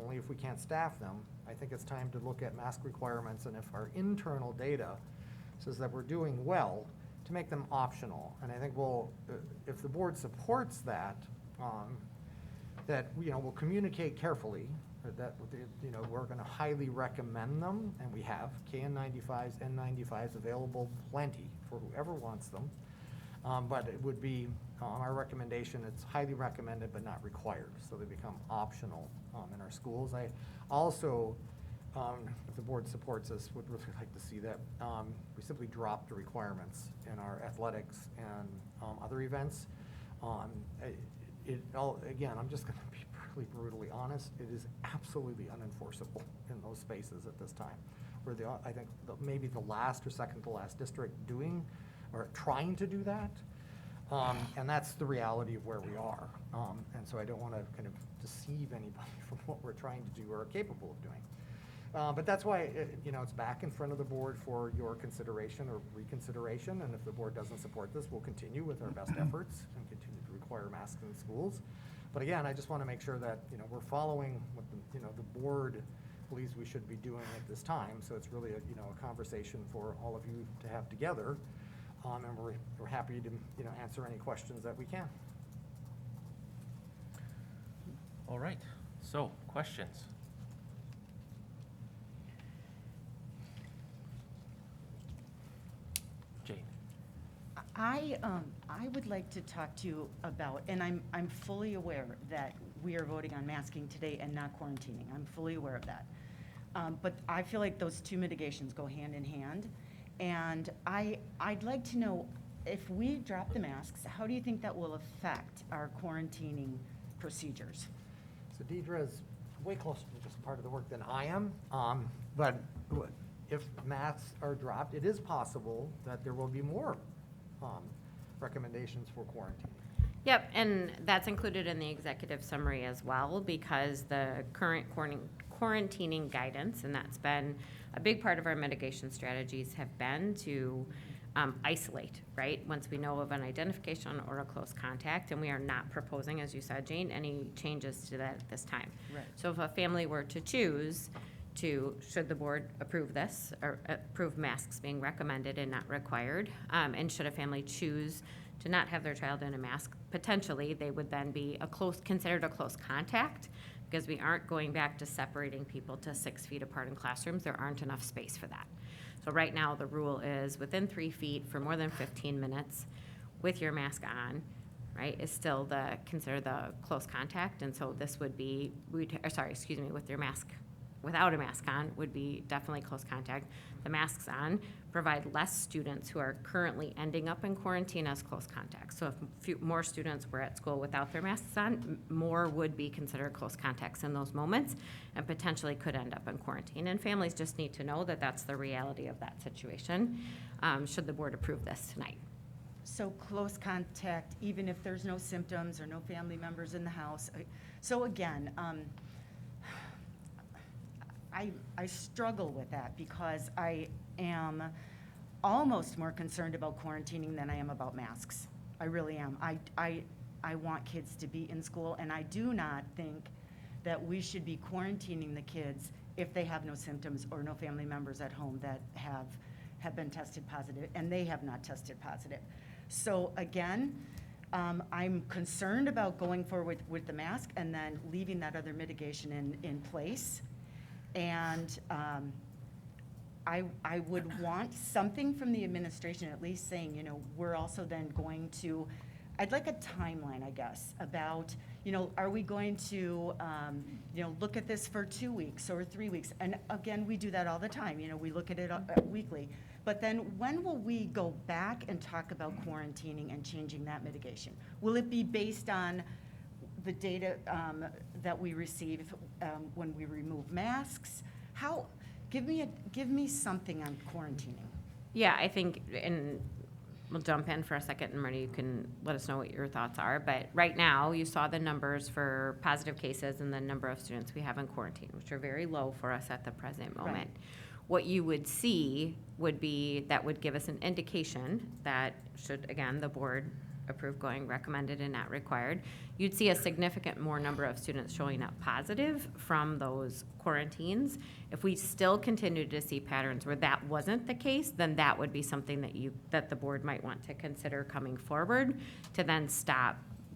only if we can't staff them. I think it's time to look at mask requirements, and if our internal data says that we're doing well, to make them optional. And I think if the board supports that, we'll communicate carefully that, we're gonna highly recommend them, and we have KN95s, N95s available plenty for whoever wants them. But it would be, our recommendation, it's highly recommended but not required, so they become optional in our schools. I also, if the board supports us, would really like to see that we simply drop the requirements in our athletics and other events. Again, I'm just gonna be really brutally honest, it is absolutely unenforceable in those spaces at this time. We're I think maybe the last or second to last district doing or trying to do that. And that's the reality of where we are. And so I don't want to kind of deceive anybody from what we're trying to do or are capable of doing. But that's why it's back in front of the board for your consideration or reconsideration. And if the board doesn't support this, we'll continue with our best efforts and continue to require masks in schools. But again, I just want to make sure that we're following what the board believes we should be doing at this time. So it's really a conversation for all of you to have together. And we're happy to answer any questions that we can. All right, so questions? Jane? I would like to talk to you about, and I'm fully aware that we are voting on masking today and not quarantining. I'm fully aware of that. But I feel like those two mitigations go hand in hand. And I'd like to know, if we drop the masks, how do you think that will affect our quarantining procedures? So Deidre is way closer to this part of the work than I am. But if masks are dropped, it is possible that there will be more recommendations for quarantine. Yep, and that's included in the executive summary as well, because the current quarantining guidance, and that's been a big part of our mitigation strategies, have been to isolate, right? Once we know of an identification or a close contact, and we are not proposing, as you said, Jane, any changes to that at this time. Right. So if a family were to choose to, should the board approve this, or approve masks being recommended and not required, and should a family choose to not have their child in a mask, potentially they would then be considered a close contact, because we aren't going back to separating people to 6 feet apart in classrooms. There aren't enough space for that. So right now, the rule is within 3 feet for more than 15 minutes with your mask on, right, is still considered the close contact. And so this would be, with your mask, without a mask on, would be definitely close contact. The masks on provide less students who are currently ending up in quarantine as close contacts. So if more students were at school without their masks on, more would be considered close contacts in those moments and potentially could end up in quarantine. And families just need to know that that's the reality of that situation, should the board approve this tonight. So close contact, even if there's no symptoms or no family members in the house. So again, I struggle with that, because I am almost more concerned about quarantining than I am about masks. I really am. I want kids to be in school, and I do not think that we should be quarantining the kids if they have no symptoms or no family members at home that have been tested positive, and they have not tested positive. So again, I'm concerned about going forward with the mask and then leaving that other mitigation in place. And I would want something from the administration, at least saying, we're also then going to, I'd like a timeline, I guess, about, are we going to, look at this for 2 weeks or 3 weeks? And again, we do that all the time. We look at it weekly. But then when will we go back and talk about quarantining and changing that mitigation? Will it be based on the data that we receive when we remove masks? Give me something on quarantining. Yeah, I think, and we'll jump in for a second, and Marty, you can let us know what your thoughts are. But right now, you saw the numbers for positive cases and the number of students we have in quarantine, which are very low for us at the present moment. Right. What you would see would be, that would give us an indication that should, again, the board approve going recommended and not required, you'd see a significant more number of students showing up positive from those quarantines. If we still continue to see patterns where that wasn't the case, then that would be something that the board might want to consider coming forward to then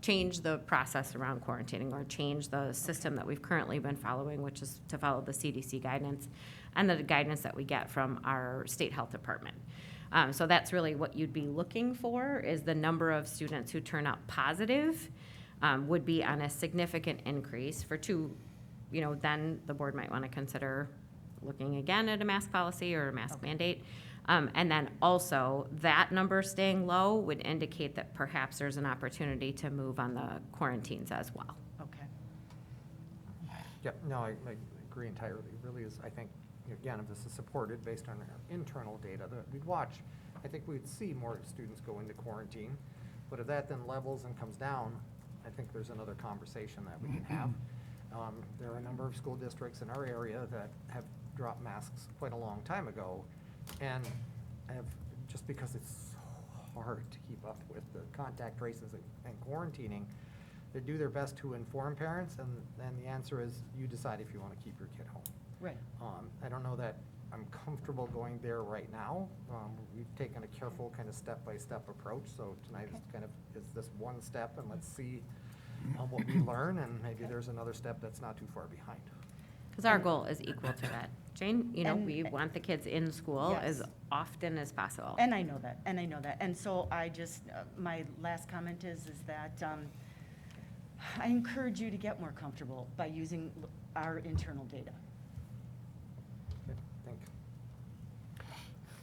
change the process around quarantining, or change the system that we've currently been following, which is to follow the CDC guidance and the guidance that we get from our state health department. So that's really what you'd be looking for, is the number of students who turn up positive would be on a significant increase for then the board might want to consider looking again at a mask policy or a mask mandate. And then also, that number staying low would indicate that perhaps there's an opportunity to move on the quarantines as well. Okay. Yep, no, I agree entirely. It really is, I think, again, if this is supported based on our internal data that we'd watch, I think we'd see more students go into quarantine. But if that then levels and comes down, I think there's another conversation that we can have. There are a number of school districts in our area that have dropped masks quite a long time ago, and just because it's so hard to keep up with the contact traces and quarantining, they do their best to inform parents, and then the answer is you decide if you want to keep your kid home. Right. I don't know that I'm comfortable going there right now. We've taken a careful kind of step-by-step approach, so tonight is this one step, and let's see what we learn, and maybe there's another step that's not too far behind. Because our goal is equal to that. Jane, we want the kids in school Yes. as often as possible. And I know that, and so I just, my last comment is that I encourage you to get more comfortable by using our internal data. Okay, thank you.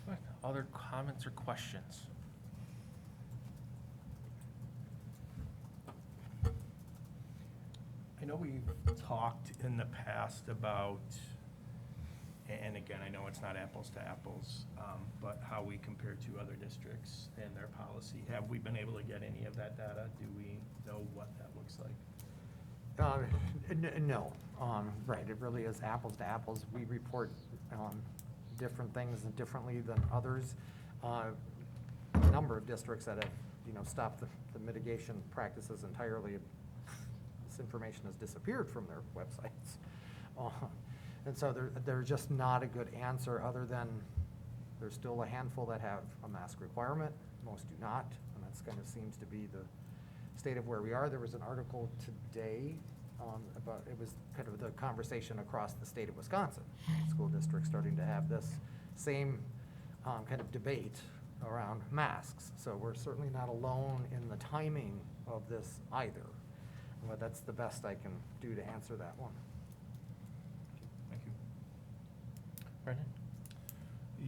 Good. Other comments or questions? I know we've talked in the past about, and again, I know it's not apples to apples, but how we compare to other districts and their policy. Have we been able to get any of that data? Do we know what that looks like? No, right, it really is apples to apples. We report different things differently than others. A number of districts that have, stopped the mitigation practices entirely. This information has disappeared from their websites. And so there's just not a good answer, other than there's still a handful that have a mask requirement. Most do not, and that's kind of seems to be the state of where we are. There was an article today about, it was kind of the conversation across the state of Wisconsin. School districts starting to have this same kind of debate around masks. So we're certainly not alone in the timing of this either. But that's the best I can do to answer that one. Thank you. Brendan?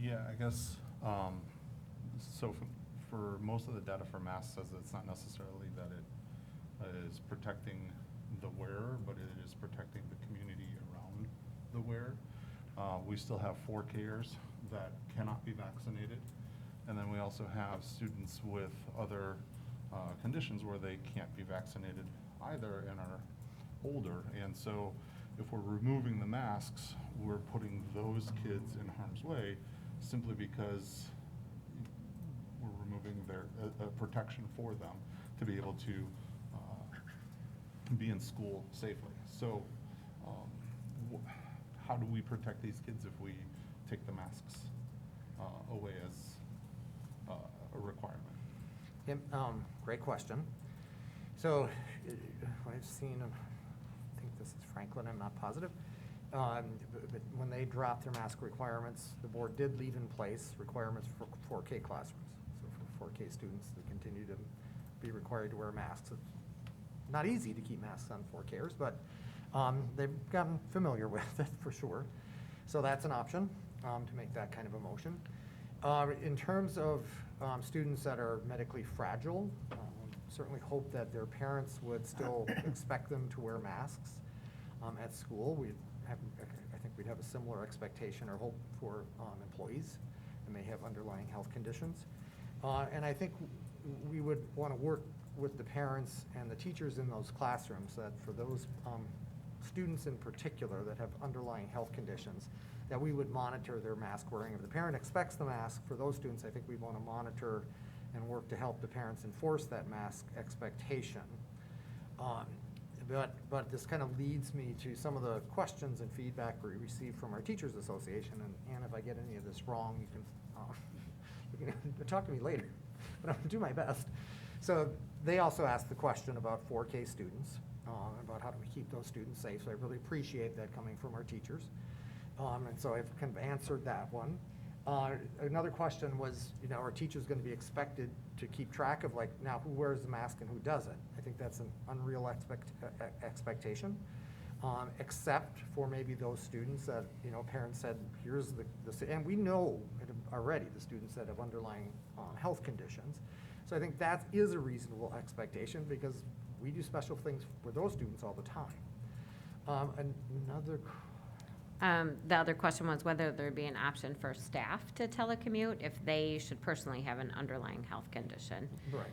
Yeah, I guess, so for most of the data for masks says it's not necessarily that it is protecting the wearer, but it is protecting the community around the wearer. We still have 4Kers that cannot be vaccinated. And then we also have students with other conditions where they can't be vaccinated either and are older. And so if we're removing the masks, we're putting those kids in harm's way simply because we're removing their protection for them to be able to be in school safely. So how do we protect these kids if we take the masks away as a requirement? Yep, great question. So I've seen, I think this is Franklin, I'm not positive, but when they dropped their mask requirements, the board did leave in place requirements for 4K classrooms. So for 4K students, they continue to be required to wear masks. It's not easy to keep masks on 4Kers, but they've gotten familiar with it for sure. So that's an option to make that kind of a motion. In terms of students that are medically fragile, certainly hope that their parents would still expect them to wear masks at school. I think we'd have a similar expectation or hope for employees that may have underlying health conditions. And I think we would want to work with the parents and the teachers in those classrooms that for those students in particular that have underlying health conditions, that we would monitor their mask wearing. If the parent expects the mask, for those students, I think we want to monitor and work to help the parents enforce that mask expectation. But this kind of leads me to some of the questions and feedback we received from our Teachers Association. And if I get any of this wrong, you can talk to me later, but I'm going to do my best. So they also asked the question about 4K students, about how do we keep those students safe. So I really appreciate that coming from our teachers. And so I've kind of answered that one. Another question was, are teachers going to be expected to keep track of now who wears the mask and who doesn't? I think that's an unreal expectation, except for maybe those students that, parents said, here's and we know already the students that have underlying health conditions. So I think that is a reasonable expectation because we do special things for those students all the time. The other question was whether there'd be an option for staff to telecommute if they should personally have an underlying health condition. Right.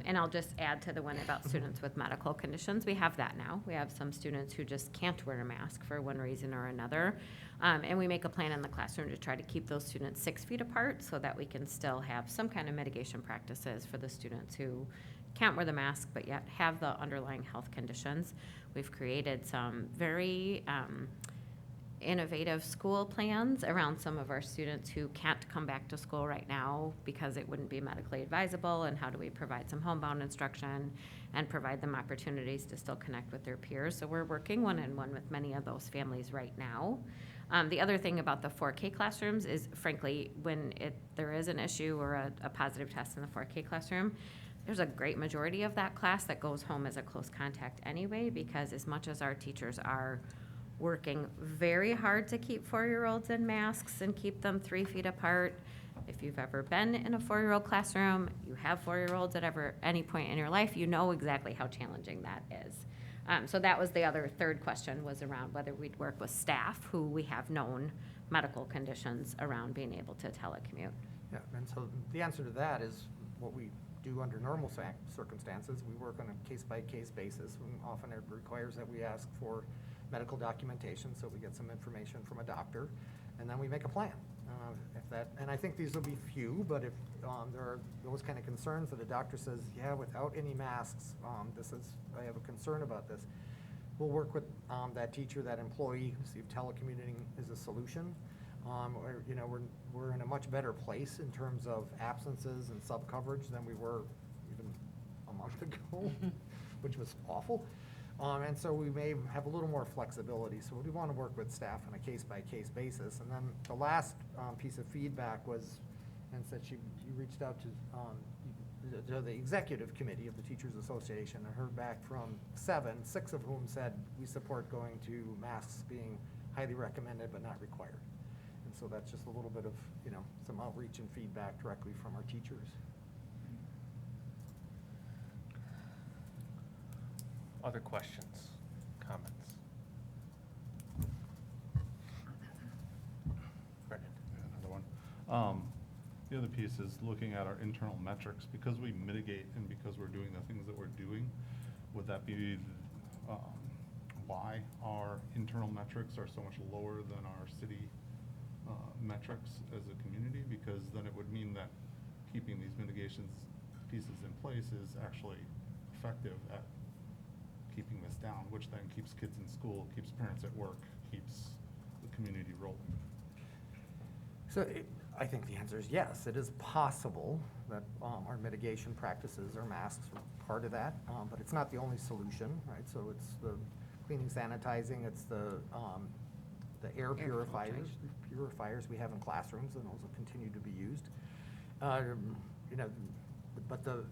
And I'll just add to the one about students with medical conditions. We have that now. We have some students who just can't wear a mask for one reason or another. And we make a plan in the classroom to try to keep those students 6 feet apart so that we can still have some kind of mitigation practices for the students who can't wear the mask but yet have the underlying health conditions. We've created some very innovative school plans around some of our students who can't come back to school right now because it wouldn't be medically advisable, and how do we provide some homebound instruction and provide them opportunities to still connect with their peers. So we're working one-on-one with many of those families right now. The other thing about the 4K classrooms is, frankly, when there is an issue or a positive test in the 4K classroom, there's a great majority of that class that goes home as a close contact anyway, because as much as our teachers are working very hard to keep 4-year-olds in masks and keep them 3 feet apart. If you've ever been in a 4-year-old classroom, you have 4-year-olds at any point in your life, you know exactly how challenging that is. So that was the other third question, was around whether we'd work with staff who we have known medical conditions around being able to telecommute. Yeah, and so the answer to that is what we do under normal circumstances. We work on a case-by-case basis, and often it requires that we ask for medical documentation, so we get some information from a doctor, and then we make a plan. And I think these will be few, but if there are those kind of concerns that a doctor says, yeah, without any masks, I have a concern about this, we'll work with that teacher, that employee, see if telecommuting is a solution. We're in a much better place in terms of absences and sub-coverage than we were even a month ago, which was awful. And so we may have a little more flexibility. So we want to work with staff on a case-by-case basis. And then the last piece of feedback was, and said you reached out to the executive committee of the Teachers Association and heard back from 6 of whom said we support going to masks being highly recommended but not required. And so that's just a little bit of, some outreach and feedback directly from our teachers. Other questions, comments? Brendan? Yeah, another one. The other piece is looking at our internal metrics. Because we mitigate and because we're doing the things that we're doing, would that be why our internal metrics are so much lower than our city metrics as a community? Because then it would mean that keeping these mitigations pieces in place is actually effective at keeping this down, which then keeps kids in school, keeps parents at work, keeps the community rolling. So I think the answer is yes. It is possible that our mitigation practices or masks are part of that, but it's not the only solution, right? So it's the cleaning, sanitizing, it's the air purifiers we have in classrooms, and those will continue to be used. But the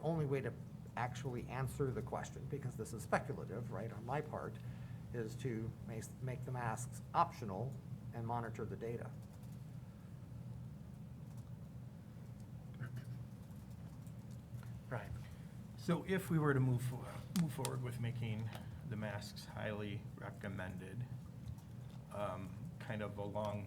only way to actually answer the question, because this is speculative, right, on my part, is to make the masks optional and monitor the data. Brian? So if we were to move forward with making the masks highly recommended, kind of along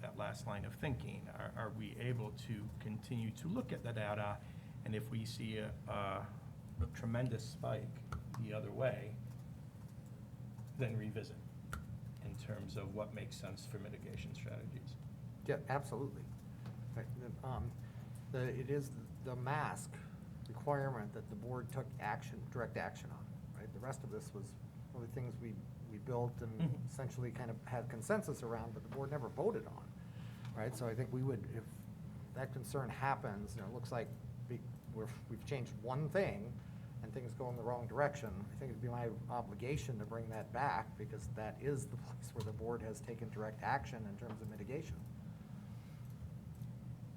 that last line of thinking, are we able to continue to look at the data, and if we see a tremendous spike the other way, then revisit in terms of what makes sense for mitigation strategies? Yeah, absolutely. Right, it is the mask requirement that the board took action, direct action on, right? The rest of this was really things we built and essentially kind of had consensus around, but the board never voted on, right? So I think we would, if that concern happens, and it looks like we've changed one thing and things go in the wrong direction, I think it'd be my obligation to bring that back, because that is the place where the board has taken direct action in terms of mitigation.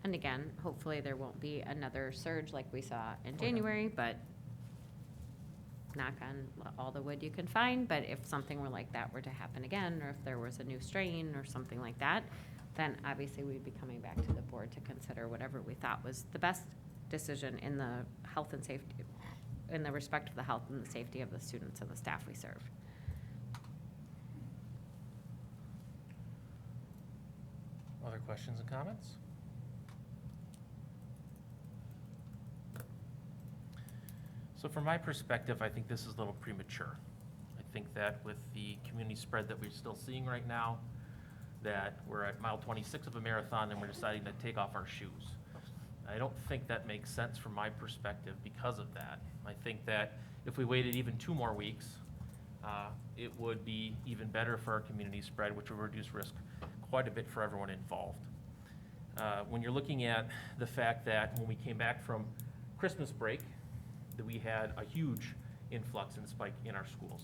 And again, hopefully there won't be another surge like we saw in January, but knock on all the wood you can find. But if something were like that were to happen again, or if there was a new strain or something like that, then obviously we'd be coming back to the board to consider whatever we thought was the best decision in the health and safety, in the respect of the health and the safety of the students and the staff we serve. Other questions and comments? So from my perspective, I think this is a little premature. I think that with the community spread that we're still seeing right now, that we're at mile 26 of a marathon and we're deciding to take off our shoes. I don't think that makes sense from my perspective because of that. I think that if we waited even 2 more weeks, it would be even better for our community spread, which would reduce risk quite a bit for everyone involved. When you're looking at the fact that when we came back from Christmas break, that we had a huge influx and spike in our schools.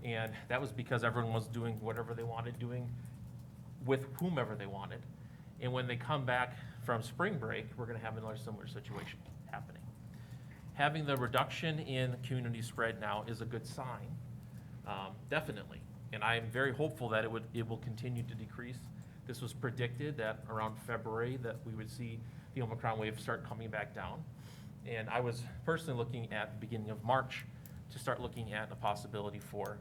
And that was because everyone was doing whatever they wanted, doing with whomever they wanted. And when they come back from spring break, we're gonna have another similar situation happening. Having the reduction in community spread now is a good sign, definitely. And I'm very hopeful that it will continue to decrease. This was predicted that around February that we would see the Omicron wave start coming back down. And I was personally looking at the beginning of March to start looking at a possibility for,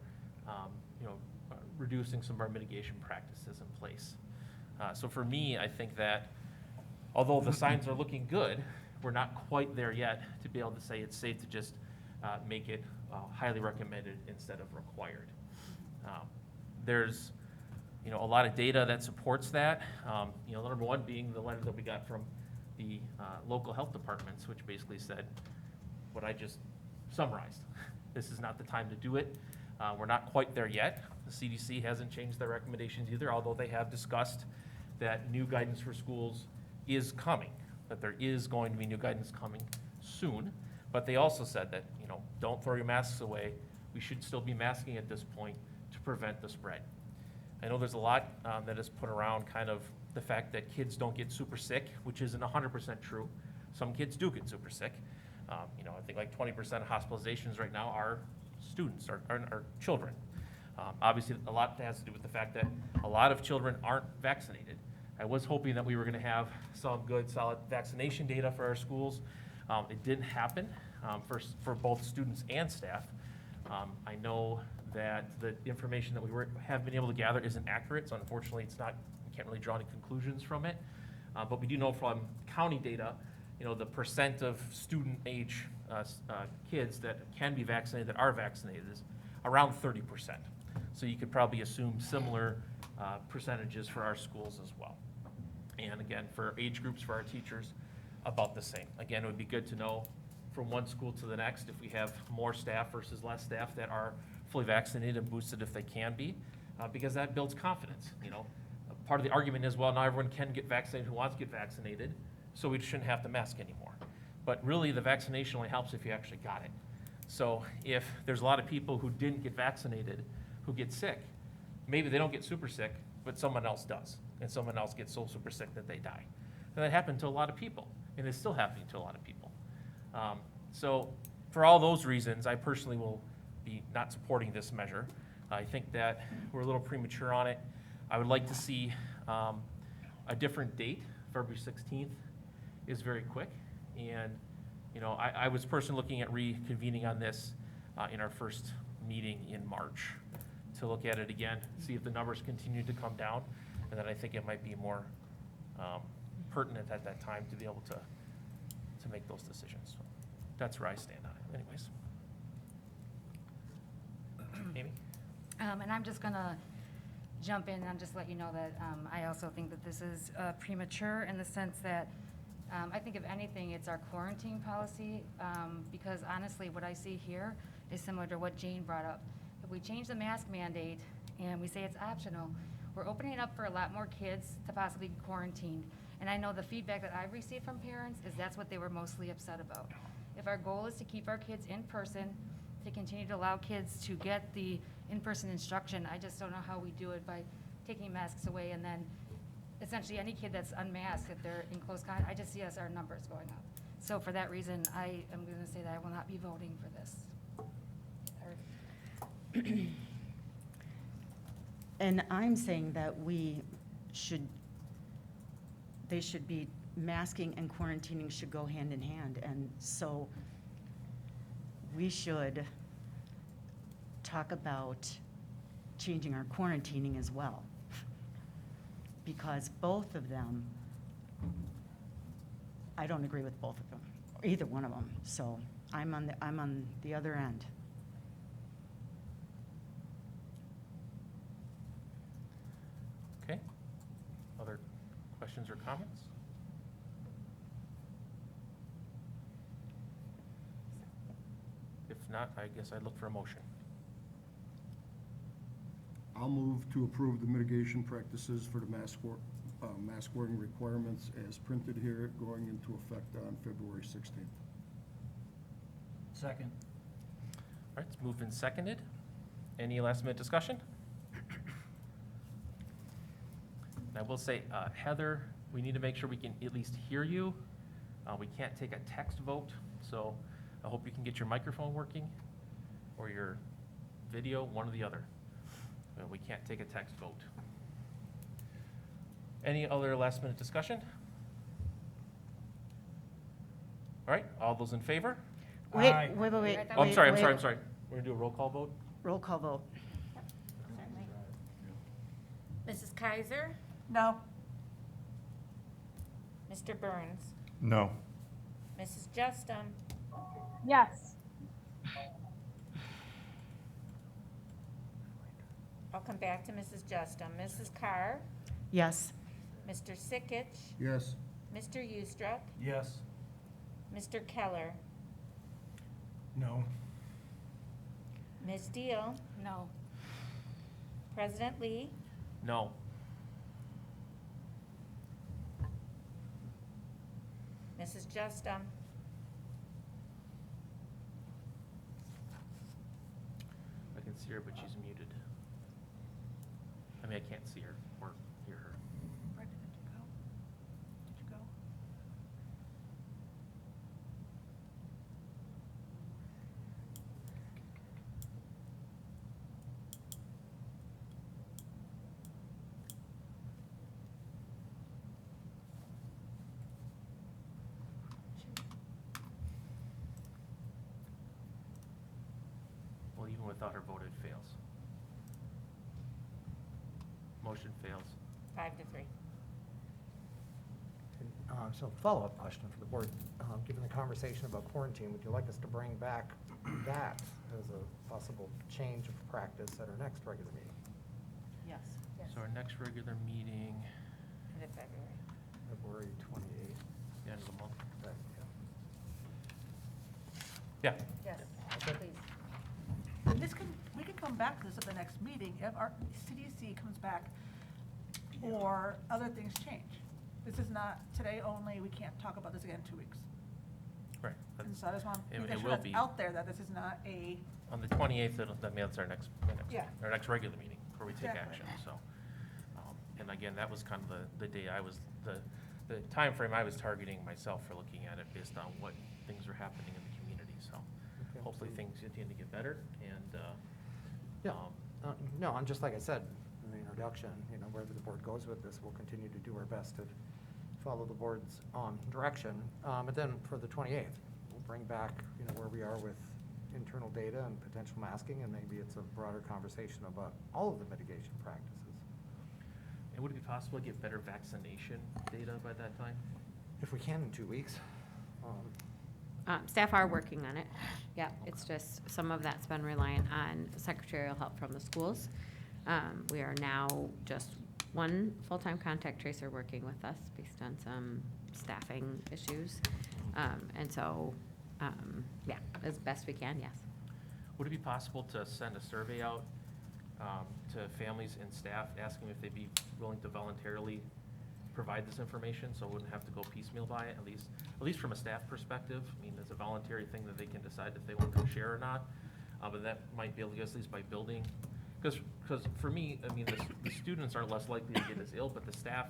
reducing some of our mitigation practices in place. So for me, I think that although the signs are looking good, we're not quite there yet to be able to say it's safe to just make it highly recommended instead of required. There's, a lot of data that supports that. Number one being the letter that we got from the local health departments, which basically said what I just summarized. This is not the time to do it. We're not quite there yet. The CDC hasn't changed their recommendations either, although they have discussed that new guidance for schools is coming, that there is going to be new guidance coming soon. But they also said that, don't throw your masks away. We should still be masking at this point to prevent the spread. I know there's a lot that is put around kind of the fact that kids don't get super sick, which isn't 100% true. Some kids do get super sick. I think like 20% of hospitalizations right now are students, are children. Obviously, a lot has to do with the fact that a lot of children aren't vaccinated. I was hoping that we were gonna have some good, solid vaccination data for our schools. It didn't happen for both students and staff. I know that the information that we have been able to gather isn't accurate, so unfortunately it's not, we can't really draw any conclusions from it. But we do know from county data, the percent of student age kids that can be vaccinated, that are vaccinated, is around 30%. So you could probably assume similar percentages for our schools as well. And again, for age groups, for our teachers, about the same. Again, it would be good to know from one school to the next if we have more staff versus less staff that are fully vaccinated and boosted if they can be, because that builds confidence. Part of the argument is, well, now everyone can get vaccinated who wants to get vaccinated, so we shouldn't have to mask anymore. But really, the vaccination only helps if you actually got it. So if there's a lot of people who didn't get vaccinated who get sick, maybe they don't get super sick, but someone else does, and someone else gets so super sick that they die. And that happened to a lot of people, and it's still happening to a lot of people. So for all those reasons, I personally will be not supporting this measure. I think that we're a little premature on it. I would like to see a different date. February 16th is very quick, and You know, I was personally looking at reconvening on this in our first meeting in March to look at it again, see if the numbers continue to come down, and then I think it might be more pertinent at that time to be able to make those decisions. So that's where I stand on it anyways. Amy? And I'm just gonna jump in and just let you know that I also think that this is premature in the sense that I think if anything, it's our quarantine policy, because honestly, what I see here is similar to what Jane brought up. If we change the mask mandate and we say it's optional, we're opening it up for a lot more kids to possibly be quarantined. And I know the feedback that I've received from parents is that's what they were mostly upset about. If our goal is to keep our kids in person, to continue to allow kids to get the in-person instruction, I just don't know how we do it by taking masks away and then essentially any kid that's unmasked, if they're in close contact, I just see our numbers going up. So for that reason, I am going to say that I will not be voting for this. And I'm saying that they should be, masking and quarantining should go hand in hand. And so we should talk about changing our quarantining as well. Because both of them, I don't agree with both of them, or either one of them. So I'm on the other end. Okay. Other questions or comments? If not, I guess I'd look for a motion. I'll move to approve the mitigation practices for the mask wearing requirements as printed here, going into effect on February 16th. Second. All right, it's moved and seconded. Any last minute discussion? And I will say, Heather, we need to make sure we can at least hear you. We can't take a text vote, so I hope you can get your microphone working or your video, one or the other. We can't take a text vote. Any other last minute discussion? All right, all those in favor? Wait. Oh, I'm sorry. We're gonna do a roll call vote? Roll call vote. Mrs. Kaiser? No. Mr. Burns? No. Mrs. Justum? Yes. I'll come back to Mrs. Justum. Mrs. Carr? Yes. Mr. Sikich? Yes. Mr. Eustruck? Yes. Mr. Keller? No. Ms. Deal? No. President Lee? No. Mrs. Justum? I can see her, but she's muted. I mean, I can't see her or hear her. Brenda, did you go? Did you go? Well, even without her vote, it fails. Motion fails. 5-3. So follow-up question for the board. Given the conversation about quarantine, would you like us to bring back that as a possible change of practice at our next regular meeting? Yes. So our next regular meeting, End of February. February 28th. the end of the month. Right, Yeah. Yes, please. We can come back to this at the next meeting if our CDC comes back or other things change. This is not today only, we can't talk about this again in 2 weeks. Right. And so I just want to It make sure will that's be. out there that this is not a, On the 28th, that's our next Yeah. our next regular meeting where we take Exactly. action, so. And again, that was kind of the day the timeframe I was targeting myself for looking at it based on what things are happening in the community, so. Okay. Hopefully things continue to get better and, Yeah. No, and just like I said in the introduction, wherever the board goes with this, we'll continue to do our best to follow the board's direction. And then for the 28th, we'll bring back, where we are with internal data and potential masking, and maybe it's a broader conversation about all of the mitigation practices. And would it be possible to get better vaccination data by that time? If we can in 2 weeks. Staff are working on it. Yeah, it's just, some of that's been reliant on secretarial help from the schools. We are now just one full-time contact tracer working with us based on some staffing issues. And so, yeah, as best we can, yes. Would it be possible to send a survey out to families and staff asking if they'd be willing to voluntarily provide this information, so it wouldn't have to go piecemeal by it, at least from a staff perspective? I mean, it's a voluntary thing that they can decide if they want to share or not, but that might be able to get us at least by building. Because for me, I mean, the students are less likely to get as ill, but the staff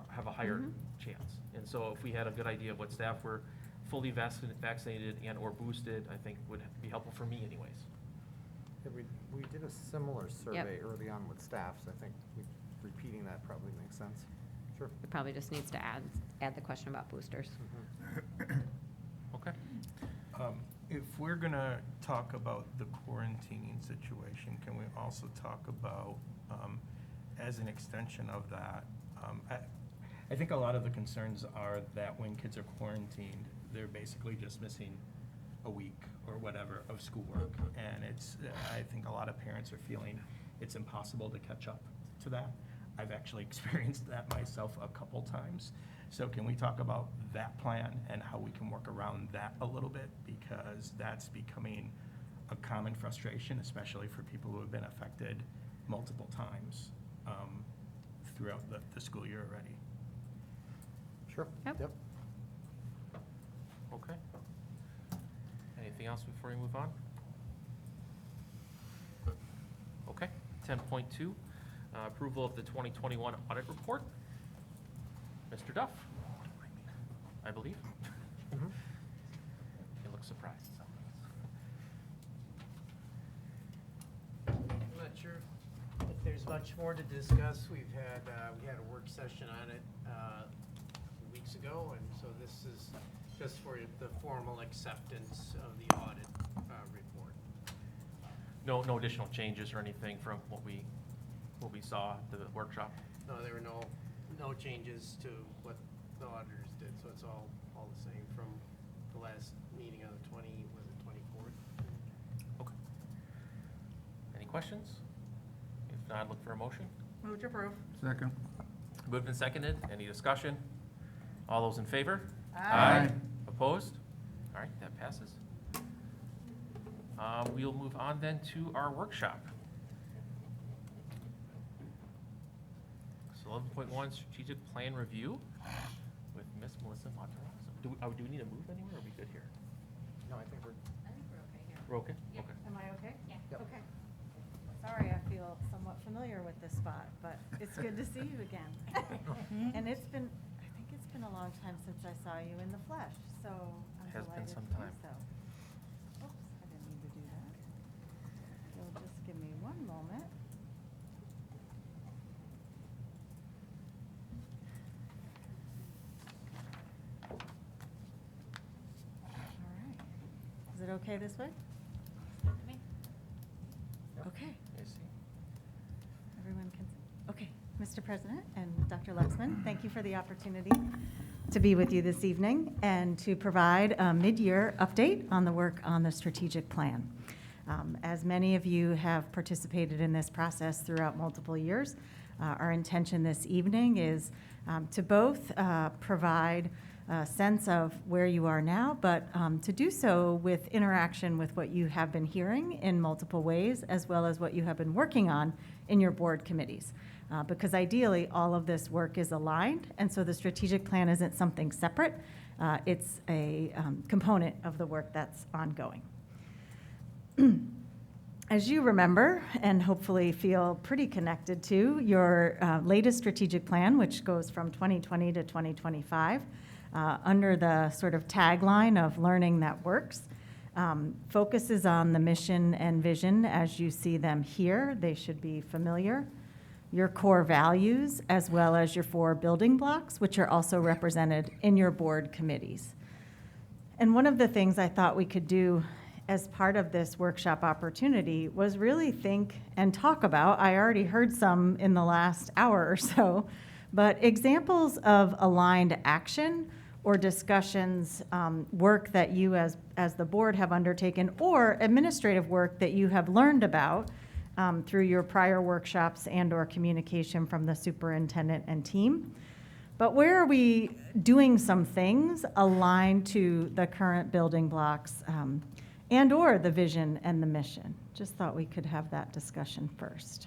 have a higher chance. And so if we had a good idea of what staff were fully vaccinated and or boosted, I think would be helpful for me anyways. Yeah, we did a similar survey early on with staff, so I think repeating that probably makes sense. Sure. It probably just needs to add the question about boosters. Okay. If we're gonna talk about the quarantining situation, can we also talk about, as an extension of that, I think a lot of the concerns are that when kids are quarantined, they're basically just missing a week or whatever of schoolwork. And I think a lot of parents are feeling it's impossible to catch up to that. I've actually experienced that myself a couple times. So can we talk about that plan and how we can work around that a little bit? Because that's becoming a common frustration, especially for people who have been affected multiple times throughout the school year already. Sure. Yep. Okay. Anything else before we move on? Okay. 10.2, approval of the 2021 audit report. Mr. Duff, I believe. You look surprised. So. I'm not sure if there's much more to discuss. We had a work session on it weeks ago, and so this is just for the formal acceptance of the audit report. No additional changes or anything from what we saw at the workshop? No, there were no changes to what the auditors did, so it's all the same from the last meeting on the 24th. Okay. Any questions? If not, look for a motion. Move to approve. Second. Moved and seconded. Any discussion? All those in favor? Aye. Opposed? All right, that passes. We'll move on then to our workshop. So 11.1 Strategic Plan Review with Miss Melissa Matarazzo. Do we need to move anywhere, or are we good here? No, I think we're okay here. We're okay? Okay. Am I okay? Yeah. Yep. Okay. Sorry, I feel somewhat familiar with this spot, but it's good to see you again. And I think it's been a long time since I saw you in the flesh, so I'm Has been delighted some to do time. so. Oops, I didn't mean to do that. You'll just give me one moment. All right. Is it okay this way? Okay. I see. Everyone can, okay. Mr. President and Dr. Lexman, thank you for the opportunity to be with you this evening and to provide a mid-year update on the work on the strategic plan. As many of you have participated in this process throughout multiple years, our intention this evening is to both provide a sense of where you are now, but to do so with interaction with what you have been hearing in multiple ways, as well as what you have been working on in your board committees. Because ideally, all of this work is aligned, and so the strategic plan isn't something separate. It's a component of the work that's ongoing. As you remember, and hopefully feel pretty connected to, your latest strategic plan, which goes from 2020 to 2025, under the sort of tagline of learning that works, focuses on the mission and vision as you see them here. They should be familiar. Your core values, as well as your 4 building blocks, which are also represented in your board committees. And one of the things I thought we could do as part of this workshop opportunity was really think and talk about, I already heard some in the last hour or so, but examples of aligned action or discussions, work that you as the board have undertaken, or administrative work that you have learned about through your prior workshops and or communication from the superintendent and team. But where are we doing some things aligned to the current building blocks and or the vision and the mission? Just thought we could have that discussion first.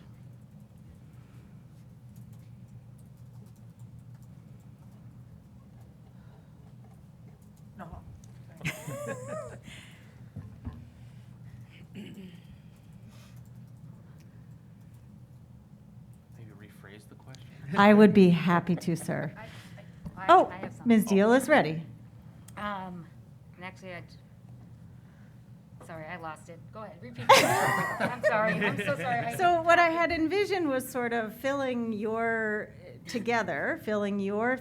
No. Maybe rephrase the question? I would be happy to, sir. Oh, I have some. Ms. Deal is ready. And actually, sorry, I lost it. Go ahead, repeat. I'm sorry, I'm so sorry. So what I had envisioned was sort of filling your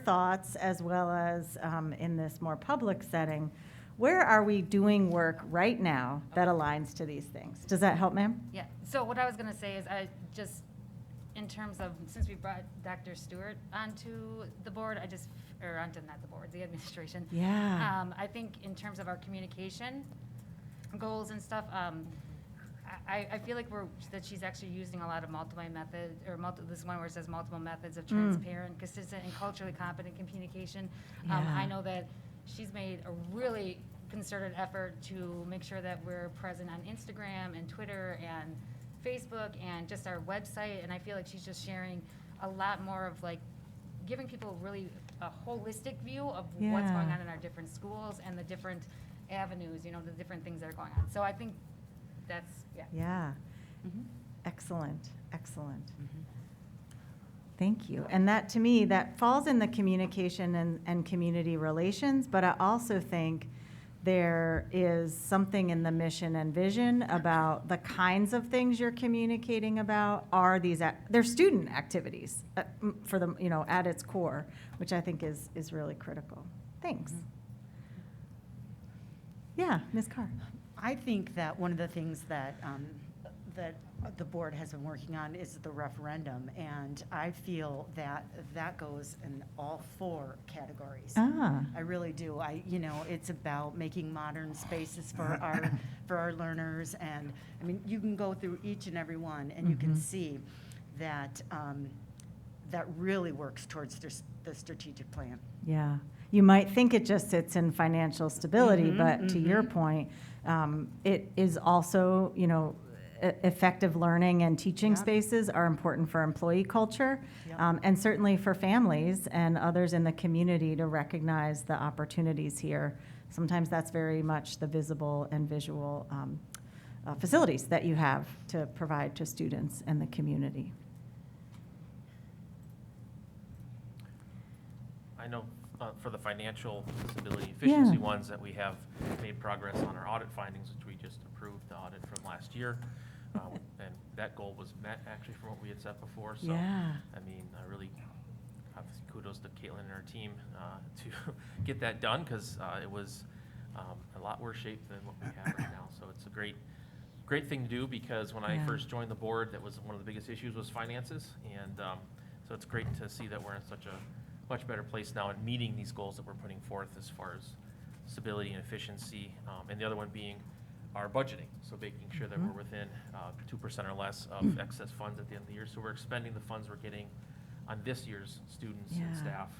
thoughts as well as in this more public setting. Where are we doing work right now that aligns to these things? Does that help, ma'am? Yeah, so what I was gonna say is I just, in terms of, since we brought Dr. Stewart onto the board, not the board, the administration. Yeah. I think in terms of our communication goals and stuff, I feel like that she's actually using a lot of multiple methods, this one where it says multiple methods of transparent, consistent, and culturally competent communication. I know that she's made a really concerted effort to make sure that we're present on Instagram and Twitter and Facebook and just our website, and I feel like she's just sharing a lot more of like giving people really a holistic view of what's going on in our different schools and the different avenues, the different things that are going on. So I think that's, yeah. Yeah. Excellent, excellent. Thank you. And that, to me, that falls in the communication and community relations, but I also think there is something in the mission and vision about the kinds of things you're communicating about are they're student activities for the, at its core, which I think is really critical. Thanks. Yeah, Ms. Carr. I think that one of the things that the board has been working on is the referendum, and I feel that goes in all 4 categories. I really do. It's about making modern spaces for our learners, and I mean, you can go through each and every one, and you can see that that really works towards the strategic plan. Yeah. You might think it just sits in financial stability, but to your point, it is also, effective learning and teaching spaces are important for employee culture, and certainly for families and others in the community to recognize the opportunities here. Sometimes that's very much the visible and visual facilities that you have to provide to students and the community. I know for the financial stability efficiency ones that we have made progress on our audit findings, which we just approved the audit from last year. And that goal was met actually from what we had set before. So, I mean, I really kudos to Caitlin and her team to get that done, because it was a lot worse shape than what we have right now. So it's a great thing to do, because when I first joined the board, that was one of the biggest issues was finances. And so it's great to see that we're in such a much better place now in meeting these goals that we're putting forth as far as stability and efficiency, and the other one being our budgeting, so making sure that we're within 2% or less of excess funds at the end of the year, so we're expending the funds we're getting on this year's students and staff,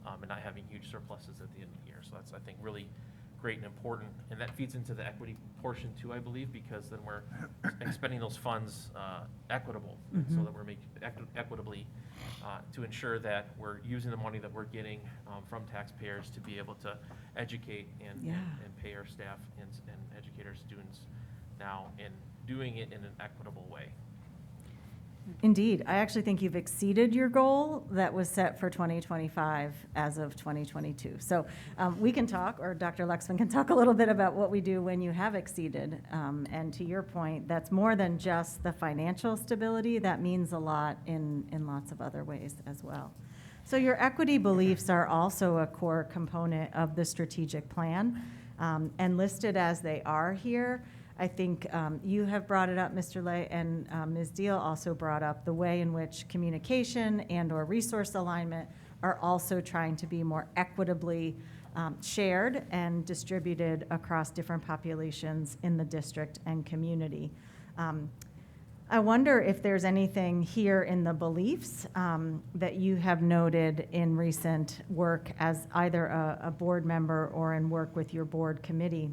and not having huge surpluses at the end of the year. So that's, I think, really great and important, and that feeds into the equity portion too, I believe, because then we're expending those funds equitable, so that we're making equitably to ensure that we're using the money that we're getting from taxpayers to be able to educate and pay our staff and educate our students now, and doing it in an equitable way. Indeed. I actually think you've exceeded your goal that was set for 2025 as of 2022. So we can talk, or Dr. Lexman can talk a little bit about what we do when you have exceeded. And to your point, that's more than just the financial stability. That means a lot in lots of other ways as well. So your equity beliefs are also a core component of the strategic plan. And listed as they are here, I think you have brought it up, Mr. Lay, and Ms. Deal also brought up the way in which communication and/or resource alignment are also trying to be more equitably shared and distributed across different populations in the district and community. I wonder if there's anything here in the beliefs that you have noted in recent work as either a board member or in work with your board committee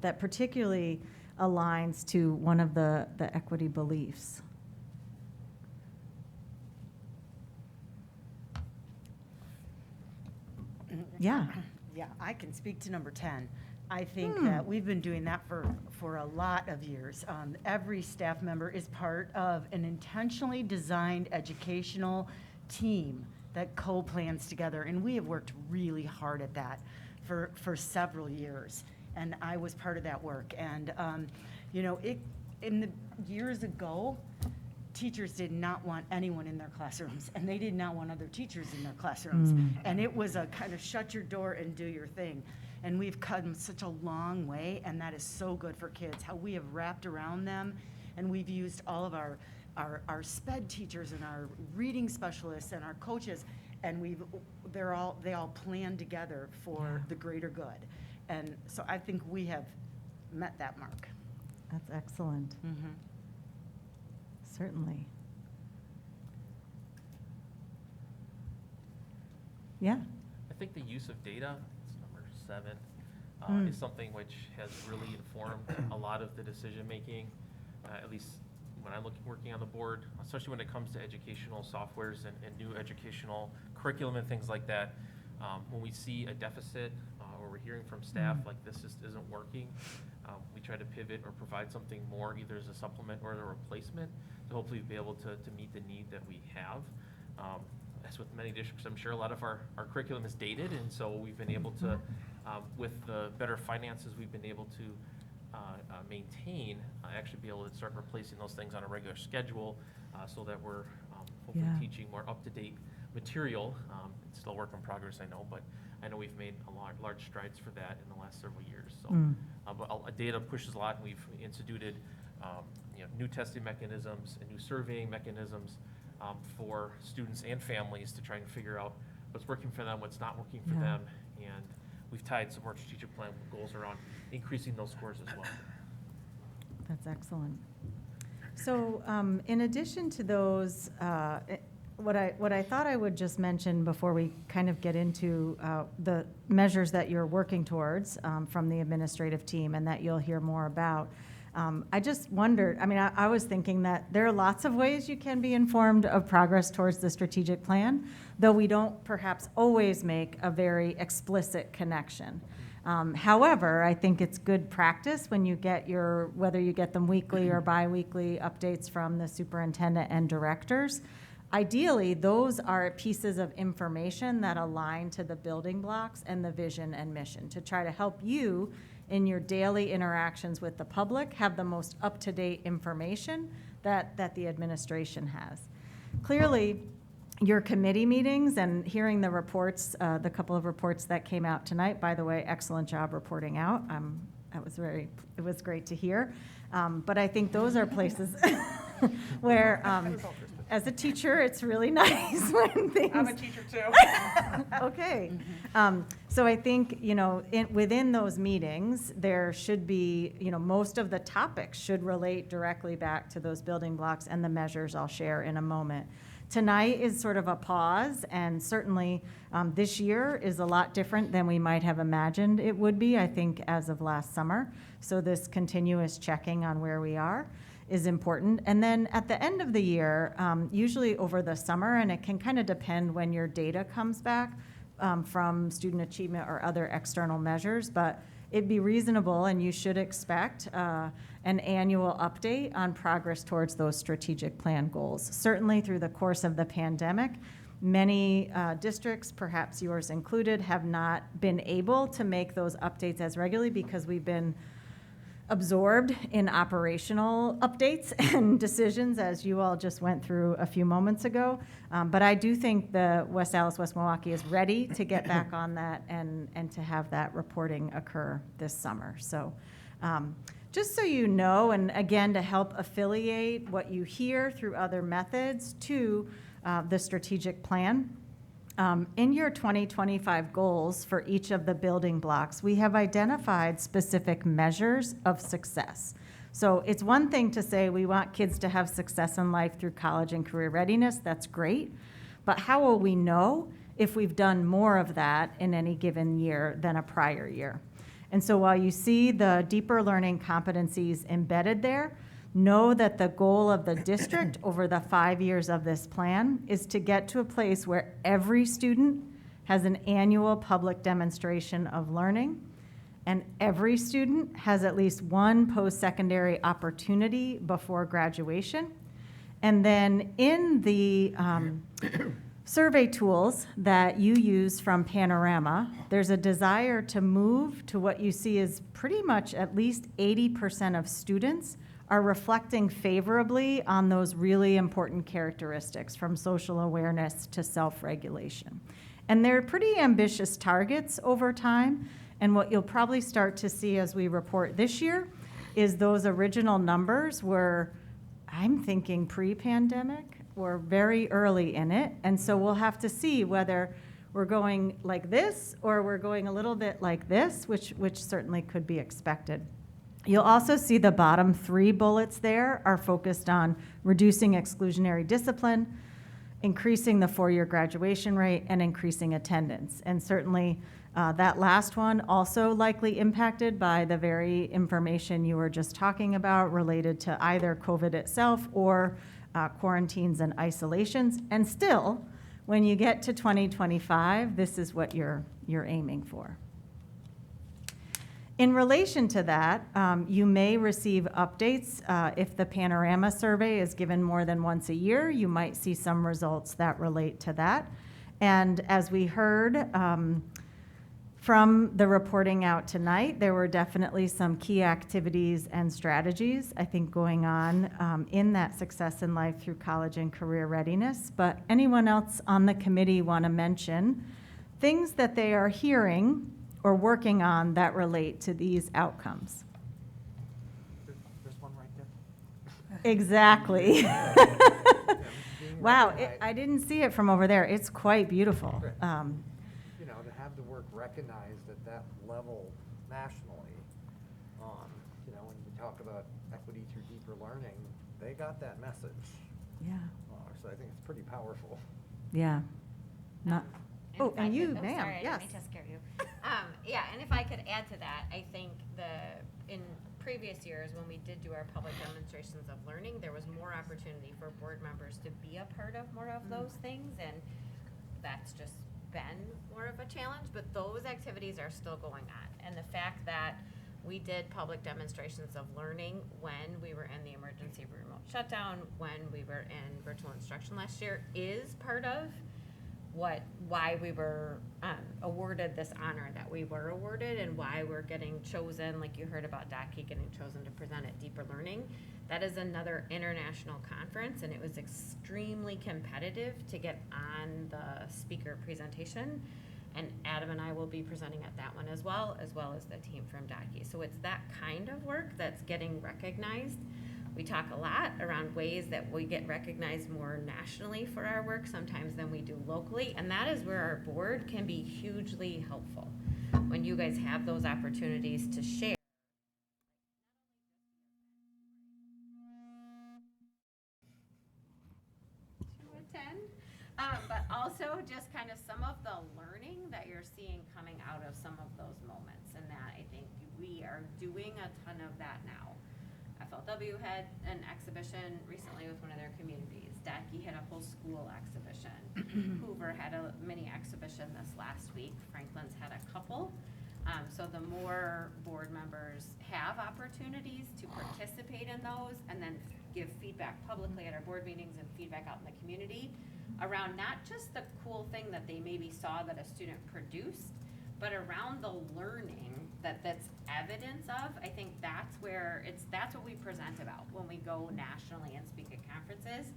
that particularly aligns to one of the equity beliefs. Yeah. Yeah, I can speak to number 10. I think that we've been doing that for a lot of years. Every staff member is part of an intentionally designed educational team that co-plans together, and we have worked really hard at that for several years. And I was part of that work. And in the years ago, teachers did not want anyone in their classrooms, and they did not want other teachers in their classrooms. And it was a kind of shut your door and do your thing. And we've come such a long way, and that is so good for kids, how we have wrapped around them, and we've used all of our SPED teachers and our reading specialists and our coaches, and they all plan together for the greater good. And so I think we have met that mark. That's excellent. Certainly. Yeah. I think the use of data, it's number 7, is something which has really informed a lot of the decision-making, at least when I'm working on the board, especially when it comes to educational softwares and new educational curriculum and things like that. When we see a deficit or we're hearing from staff like this just isn't working, we try to pivot or provide something more, either as a supplement or a replacement, to hopefully be able to meet the need that we have. As with many districts, I'm sure a lot of our curriculum is dated, and so we've been able to, with the better finances we've been able to maintain, actually be able to start replacing those things on a regular schedule so that we're hopefully teaching more up-to-date material. It's still a work in progress, I know, but I know we've made large strides for that in the last several years. So, but data pushes a lot, and we've instituted new testing mechanisms and new surveying mechanisms for students and families to try and figure out what's working for them, what's not working for them, and we've tied some more strategic plan goals around increasing those scores as well. That's excellent. So in addition to those, what I thought I would just mention before we kind of get into the measures that you're working towards from the administrative team and that you'll hear more about, I just wondered, I was thinking that there are lots of ways you can be informed of progress towards the strategic plan, though we don't perhaps always make a very explicit connection. However, I think it's good practice when you get whether you get them weekly or biweekly updates from the superintendent and directors. Ideally, those are pieces of information that align to the building blocks and the vision and mission to try to help you in your daily interactions with the public have the most up-to-date information that the administration has. Clearly, your committee meetings and hearing the reports, the couple of reports that came out tonight, by the way, excellent job reporting out. It was great to hear. But I think those are places where, as a teacher, it's really nice when things. I'm a teacher too. Okay. So I think, within those meetings, there should be, most of the topics should relate directly back to those building blocks and the measures I'll share in a moment. Tonight is sort of a pause, and certainly this year is a lot different than we might have imagined it would be, I think, as of last summer. So this continuous checking on where we are is important. And then at the end of the year, usually over the summer, and it can kind of depend when your data comes back from student achievement or other external measures, but it'd be reasonable and you should expect an annual update on progress towards those strategic plan goals. Certainly through the course of the pandemic, many districts, perhaps yours included, have not been able to make those updates as regularly because we've been absorbed in operational updates and decisions, as you all just went through a few moments ago. But I do think the West Allis, West Milwaukee is ready to get back on that and to have that reporting occur this summer. So just so you know, and again, to help affiliate what you hear through other methods to the strategic plan. In your 2025 goals for each of the building blocks, we have identified specific measures of success. So it's one thing to say we want kids to have success in life through college and career readiness. That's great. But how will we know if we've done more of that in any given year than a prior year? And so while you see the deeper learning competencies embedded there, know that the goal of the district over the 5 years of this plan is to get to a place where every student has an annual public demonstration of learning, and every student has at least one post-secondary opportunity before graduation. And then in the survey tools that you use from Panorama, there's a desire to move to what you see is pretty much at least 80% of students are reflecting favorably on those really important characteristics, from social awareness to self-regulation. And they're pretty ambitious targets over time, and what you'll probably start to see as we report this year is those original numbers were, I'm thinking pre-pandemic, or very early in it, and so we'll have to see whether we're going like this or we're going a little bit like this, which certainly could be expected. You'll also see the bottom 3 bullets there are focused on reducing exclusionary discipline, increasing the 4-year graduation rate, and increasing attendance. And certainly that last one also likely impacted by the very information you were just talking about related to either COVID itself or quarantines and isolations. And still, when you get to 2025, this is what you're aiming for. In relation to that, you may receive updates. If the Panorama survey is given more than once a year, you might see some results that relate to that. And as we heard from the reporting out tonight, there were definitely some key activities and strategies, I think, going on in that success in life through college and career readiness. But anyone else on the committee want to mention things that they are hearing or working on that relate to these outcomes? There's one right there. Exactly. Being Wow, recognized. I didn't see it from over there. It's quite beautiful. You know, to have the work recognized at that level nationally, you know, when you talk about equity through deeper learning, they got that message. Yeah. So I think it's pretty powerful. Yeah. Not. Oh, if I and you, could- ma'am, sorry, I yes. didn't mean to scare you. Yeah, and if I could add to that, I think in previous years, when we did do our public demonstrations of learning, there was more opportunity for board members to be a part of more of those things, and that's just been more of a challenge, but those activities are still going on. And the fact that we did public demonstrations of learning when we were in the emergency remote shutdown, when we were in virtual instruction last year, is part of why we were awarded this honor that we were awarded, and why we're getting chosen, like you heard about Daki getting chosen to present at Deeper Learning. That is another international conference, and it was extremely competitive to get on the speaker presentation. And Adam and I will be presenting at that one as well as the team from Daki. So it's that kind of work that's getting recognized. We talk a lot around ways that we get recognized more nationally for our work sometimes than we do locally, and that is where our board can be hugely helpful. When you guys have those opportunities to share. But also just kind of some of the learning that you're seeing coming out of some of those moments, and that I think we are doing a ton of that now. FLW had an exhibition recently with one of their communities. Daki had a whole school exhibition. Hoover had a mini exhibition this last week. Franklin's had a couple. So the more board members have opportunities to participate in those and then give feedback publicly at our board meetings and feedback out in the community around not just the cool thing that they maybe saw that a student produced, but around the learning that's evidence of, I think that's what we present about when we go nationally and speak at conferences.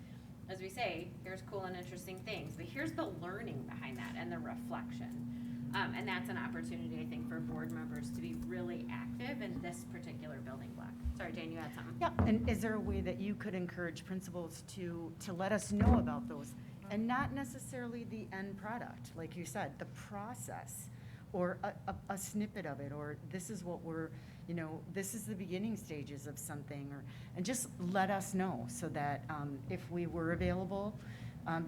As we say, here's cool and interesting things, but here's the learning behind that and the reflection. And that's an opportunity, I think, for board members to be really active in this particular building block. Sorry, Jane, you had something? Yeah, and is there a way that you could encourage principals to let us know about those? And not necessarily the end product, like you said, the process, or a snippet of it, or this is what we're, this is the beginning stages of something, and just let us know so that if we were available,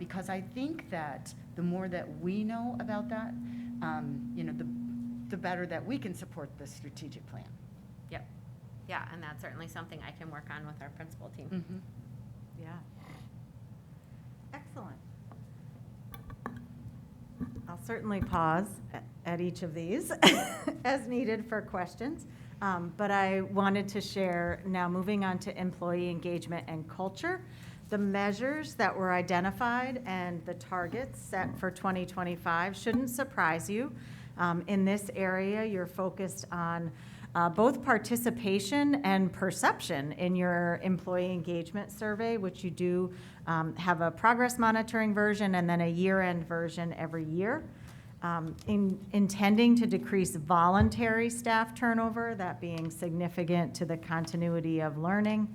because I think that the more that we know about that, the better that we can support the strategic plan. Yep. Yeah, and that's certainly something I can work on with our principal team. Mm-hmm. Yeah. Excellent. I'll certainly pause at each of these as needed for questions. But I wanted to share, now moving on to employee engagement and culture, the measures that were identified and the targets set for 2025 shouldn't surprise you. In this area, you're focused on both participation and perception in your employee engagement survey, which you do have a progress monitoring version and then a year-end version every year. Intending to decrease voluntary staff turnover, that being significant to the continuity of learning.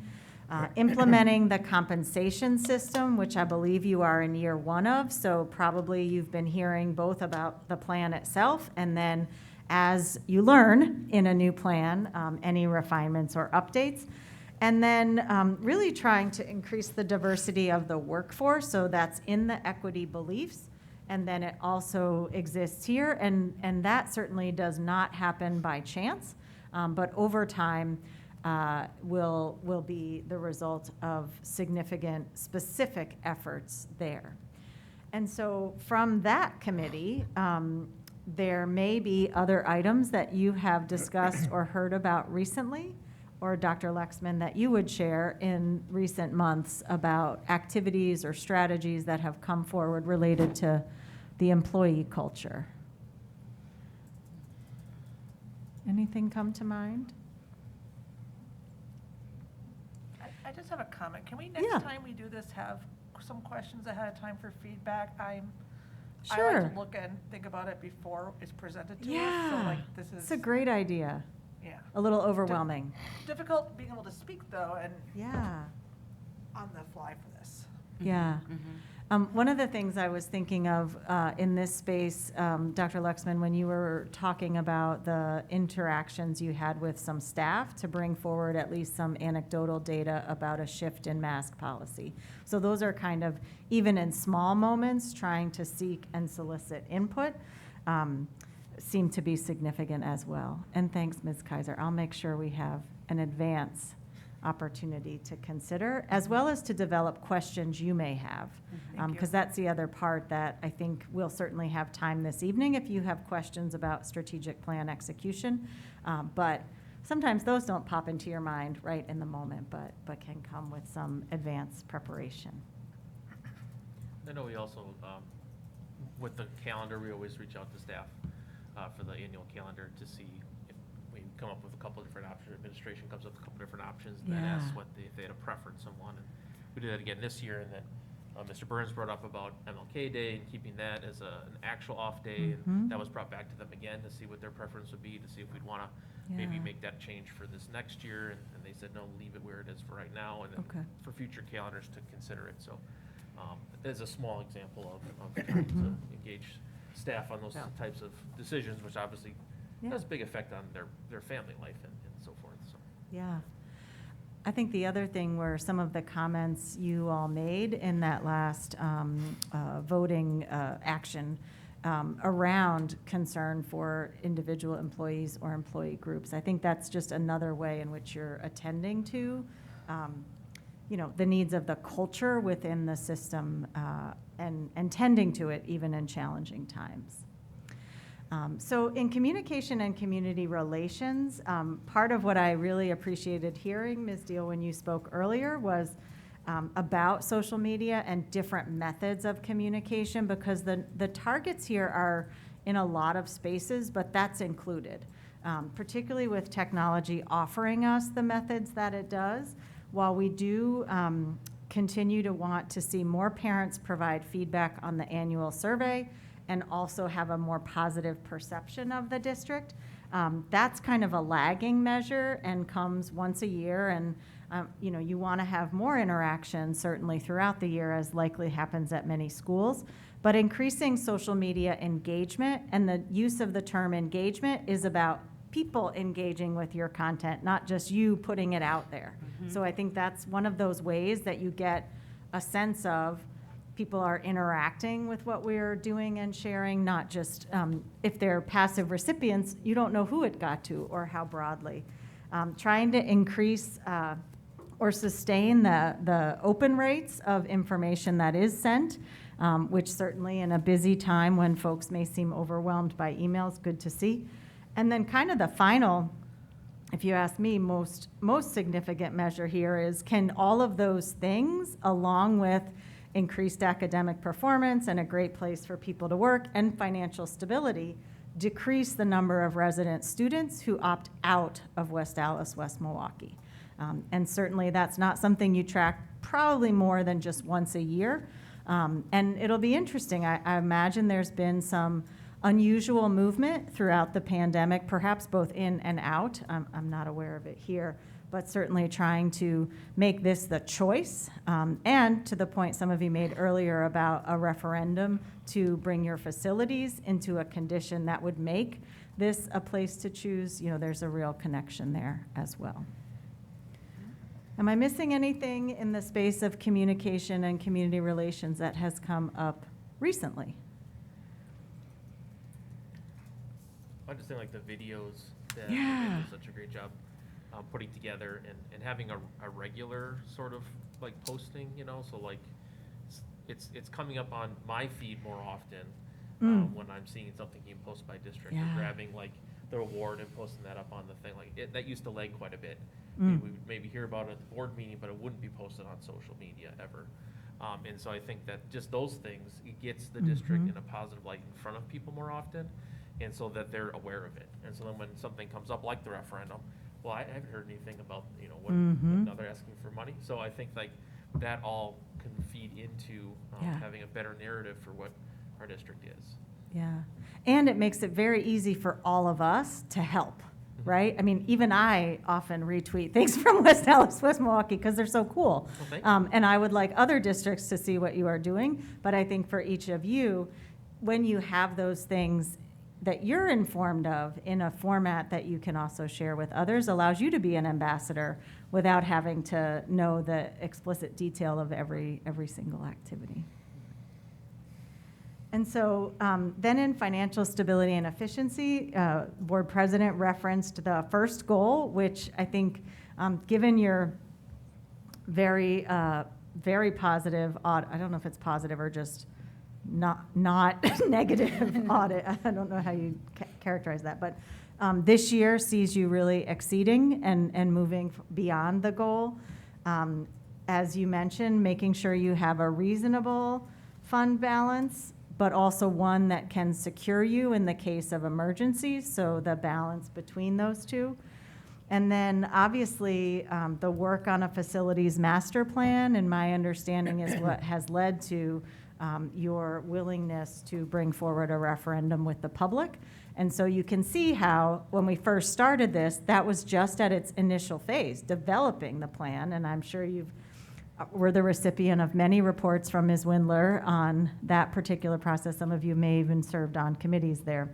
Implementing the compensation system, which I believe you are in year 1 of, so probably you've been hearing both about the plan itself and then as you learn in a new plan, any refinements or updates. And then really trying to increase the diversity of the workforce, so that's in the equity beliefs, and then it also exists here, and that certainly does not happen by chance, but over time will be the result of significant specific efforts there. And so from that committee, there may be other items that you have discussed or heard about recently, or Dr. Lexman, that you would share in recent months about activities or strategies that have come forward related to the employee culture. Anything come to mind? I just have a comment. Can we, next time we do this, have some questions ahead of time for feedback? I like to look and think about it before it's presented to us. So like this is. It's a great idea. Yeah. A little overwhelming. Difficult being able to speak though, and on the fly for this. Yeah. One of the things I was thinking of in this space, Dr. Lexman, when you were talking about the interactions you had with some staff to bring forward at least some anecdotal data about a shift in mask policy. So those are kind of, even in small moments, trying to seek and solicit input, seem to be significant as well. And thanks, Ms. Kaiser. I'll make sure we have an advance opportunity to consider, as well as to develop questions you may have. Because that's the other part that I think we'll certainly have time this evening if you have questions about strategic plan execution. But sometimes those don't pop into your mind right in the moment, but can come with some advanced preparation. I know we also, with the calendar, we always reach out to staff for the annual calendar to see if we come up with a couple of different options. Administration comes up with a couple different options, and then asks if they had a preference on one. And we did that again this year, and then Mr. Burns brought up about MLK Day and keeping that as an actual off day, and that was brought back to them again to see what their preference would be, to see if we'd want to maybe make that change for this next year, and they said, no, leave it where it is for right now, and then for future calendars to consider it. So as a small example of trying to engage staff on those types of decisions, which obviously has a big effect on their family life and so forth. So. Yeah. I think the other thing were some of the comments you all made in that last voting action around concern for individual employees or employee groups. I think that's just another way in which you're attending to the needs of the culture within the system and tending to it even in challenging times. So in communication and community relations, part of what I really appreciated hearing, Ms. Deal, when you spoke earlier was about social media and different methods of communication, because the targets here are in a lot of spaces, but that's included. particularly with technology offering us the methods that it does. While we do continue to want to see more parents provide feedback on the annual survey and also have a more positive perception of the district, that's kind of a lagging measure and comes once a year. And you want to have more interaction certainly throughout the year, as likely happens at many schools. But increasing social media engagement, and the use of the term engagement is about people engaging with your content, not just you putting it out there. So I think that's one of those ways that you get a sense of people are interacting with what we're doing and sharing, not just if they're passive recipients, you don't know who it got to or how broadly. Trying to increase or sustain the open rates of information that is sent, which certainly in a busy time when folks may seem overwhelmed by emails, good to see. And then kind of the final, if you ask me, most significant measure here is, can all of those things, along with increased academic performance and a great place for people to work and financial stability, decrease the number of resident students who opt out of West Allis, West Milwaukee? And certainly that's not something you track probably more than just once a year. And it'll be interesting. I imagine there's been some unusual movement throughout the pandemic, perhaps both in and out. I'm not aware of it here, but certainly trying to make this the choice. And to the point some of you made earlier about a referendum to bring your facilities into a condition that would make this a place to choose, there's a real connection there as well. Am I missing anything in the space of communication and community relations that has come up recently? I just think like the videos that Yeah. they do such a great job putting together and having a regular sort of like posting, so like it's coming up on my feed more often when I'm seeing something being posted by district, or grabbing like the award and posting that up on the thing. Like that used to lag quite a bit. We would maybe hear about it at the board meeting, but it wouldn't be posted on social media ever. And so I think that just those things, it gets the district in a positive light in front of people more often, and so that they're aware of it. And so then when something comes up like the referendum, well, I haven't heard anything about, what now they're asking for money. So I think like that all can feed into having a better narrative for what our district is. Yeah. And it makes it very easy for all of us to help, right? I mean, even I often retweet things from West Allis, West Milwaukee, because they're so cool. Well, thank you. And I would like other districts to see what you are doing. But I think for each of you, when you have those things that you're informed of in a format that you can also share with others, allows you to be an ambassador without having to know the explicit detail of every single activity. And so then in financial stability and efficiency, board president referenced the first goal, which I think given your very positive audit, I don't know if it's positive or just not negative audit. I don't know how you characterize that, but this year sees you really exceeding and moving beyond the goal. As you mentioned, making sure you have a reasonable fund balance, but also one that can secure you in the case of emergencies, so the balance between those two. And then obviously the work on a facilities master plan, and my understanding is what has led to your willingness to bring forward a referendum with the public. And so you can see how when we first started this, that was just at its initial phase, developing the plan, and I'm sure you've were the recipient of many reports from Ms. Windler on that particular process. Some of you may even served on committees there.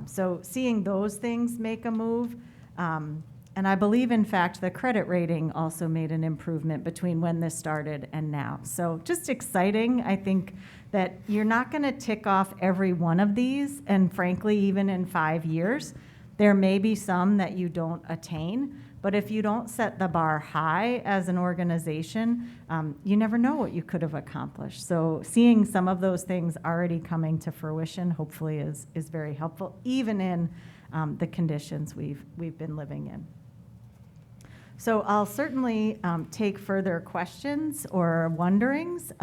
So seeing those things make a move, and I believe, in fact, the credit rating also made an improvement between when this started and now. So just exciting. I think that you're not going to tick off every one of these, and frankly, even in 5 years, there may be some that you don't attain. But if you don't set the bar high as an organization, you never know what you could have accomplished. So seeing some of those things already coming to fruition hopefully is very helpful, even in the conditions we've been living in. So I'll certainly take further questions or wonderings,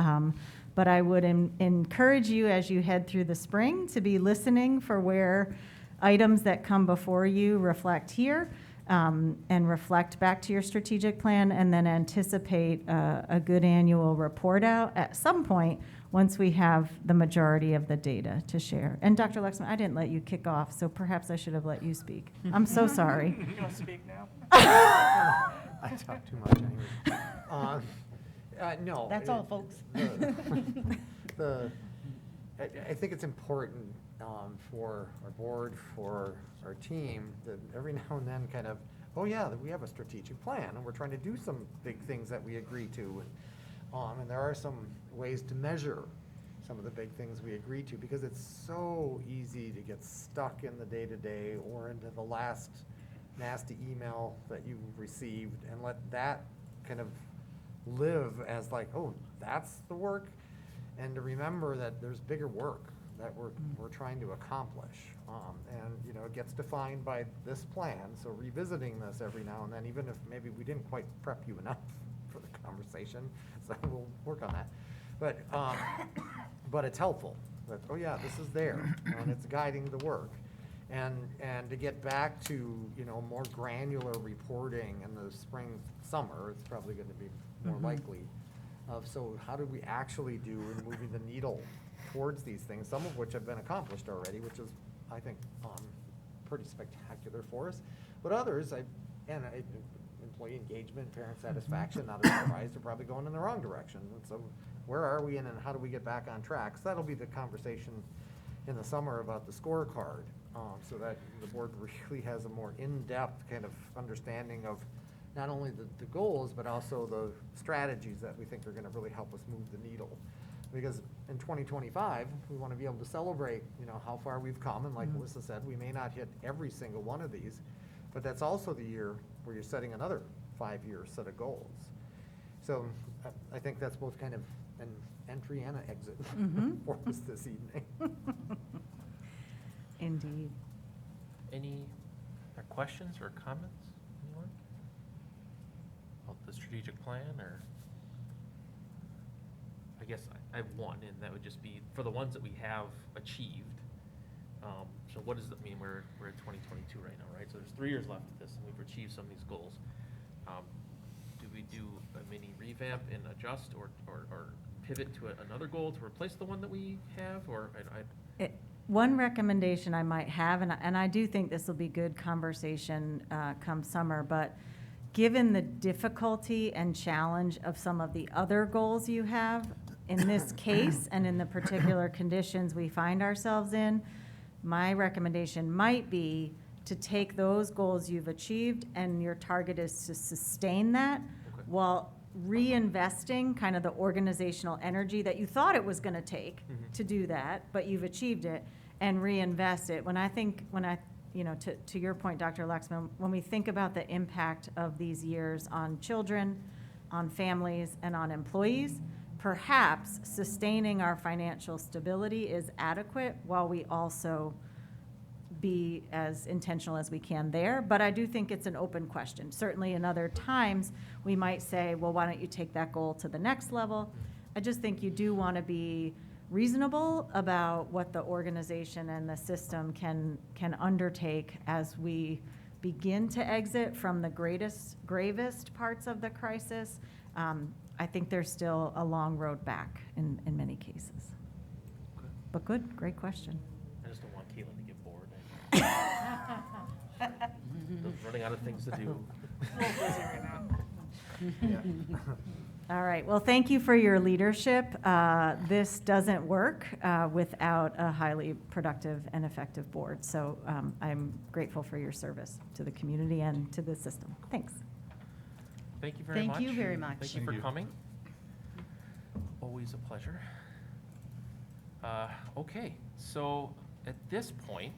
but I would encourage you as you head through the spring to be listening for where items that come before you reflect here, and reflect back to your strategic plan, and then anticipate a good annual report out at some point once we have the majority of the data to share. And Dr. Lexman, I didn't let you kick off, so perhaps I should have let you speak. I'm so sorry. You want to speak now? I talk too much anyway. No. That's all, folks. I think it's important for our board, for our team, that every now and then kind of, oh yeah, we have a strategic plan, and we're trying to do some big things that we agree to. And there are some ways to measure some of the big things we agree to, because it's so easy to get stuck in the day-to-day or into the last nasty email that you received and let that kind of live as like, oh, that's the work, and to remember that there's bigger work that we're trying to accomplish. And, you know, it gets defined by this plan, so revisiting this every now and then, even if maybe we didn't quite prep you enough for the conversation, so we'll work on that. But it's helpful that, oh yeah, this is there, and it's guiding the work. And to get back to, you know, more granular reporting in the spring, summer, it's probably gonna be more likely. So how did we actually do in moving the needle towards these things, some of which have been accomplished already, which is, I think, pretty spectacular for us. But others, employee engagement, parent satisfaction, not a surprise, they're probably going in the wrong direction. And so where are we in, and how do we get back on track? So that'll be the conversation in the summer about the scorecard, so that the board really has a more in-depth kind of understanding of not only the goals, but also the strategies that we think are gonna really help us move the needle. Because in 2025, we want to be able to celebrate, you know, how far we've come, and like Melissa said, we may not hit every single one of these, but that's also the year where you're setting another 5-year set of goals. So I think that's both kind of an entry and an exit for us this evening. Indeed. Any questions or comments, anyone? About the strategic plan, or? I guess I have one, and that would just be for the ones that we have achieved. So what does that mean? We're at 2022 right now, right? So there's 3 years left of this, and we've achieved some of these goals. Do we do a mini revamp and adjust, or pivot to another goal to replace the one that we have, or One recommendation I might have, and I do think this will be good conversation come summer, but given the difficulty and challenge of some of the other goals you have, in this case and in the particular conditions we find ourselves in, my recommendation might be to take those goals you've achieved, and your target is to sustain that while reinvesting kind of the organizational energy that you thought it was going to take to do that, but you've achieved it, and reinvest it. You know, to your point, Dr. Lexman, when we think about the impact of these years on children, on families, and on employees, perhaps sustaining our financial stability is adequate while we also be as intentional as we can there. But I do think it's an open question. Certainly in other times, we might say, well, why don't you take that goal to the next level? I just think you do want to be reasonable about what the organization and the system can undertake as we begin to exit from the gravest parts of the crisis. I think there's still a long road back in many cases. Okay. But good, great question. I just don't want Caitlin to get bored. Running out of things to do. All right, well, thank you for your leadership. This doesn't work without a highly productive and effective board. So I'm grateful for your service to the community and to the system. Thanks. Thank you very much. Thank you very much. Thank you for coming. Always a pleasure. Okay, so at this point,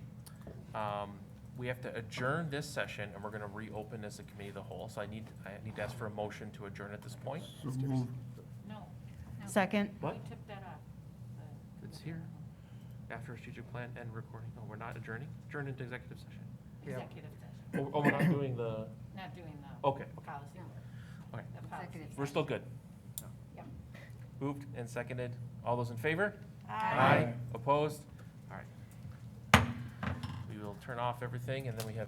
we have to adjourn this session, and we're going to reopen as a committee of the whole. So I need to ask for a motion to adjourn at this point. So moved. No. Second. What? We took that off. It's here. After strategic plan and recording. No, we're not adjourning. Adjourn into executive session. Executive session. Oh, we're not doing the. Not doing the Okay. policy work. Okay. The policy. We're still good. Yep. Moved and seconded. All those in favor? Aye. Opposed? All right. We will we'll turn off everything, and then we have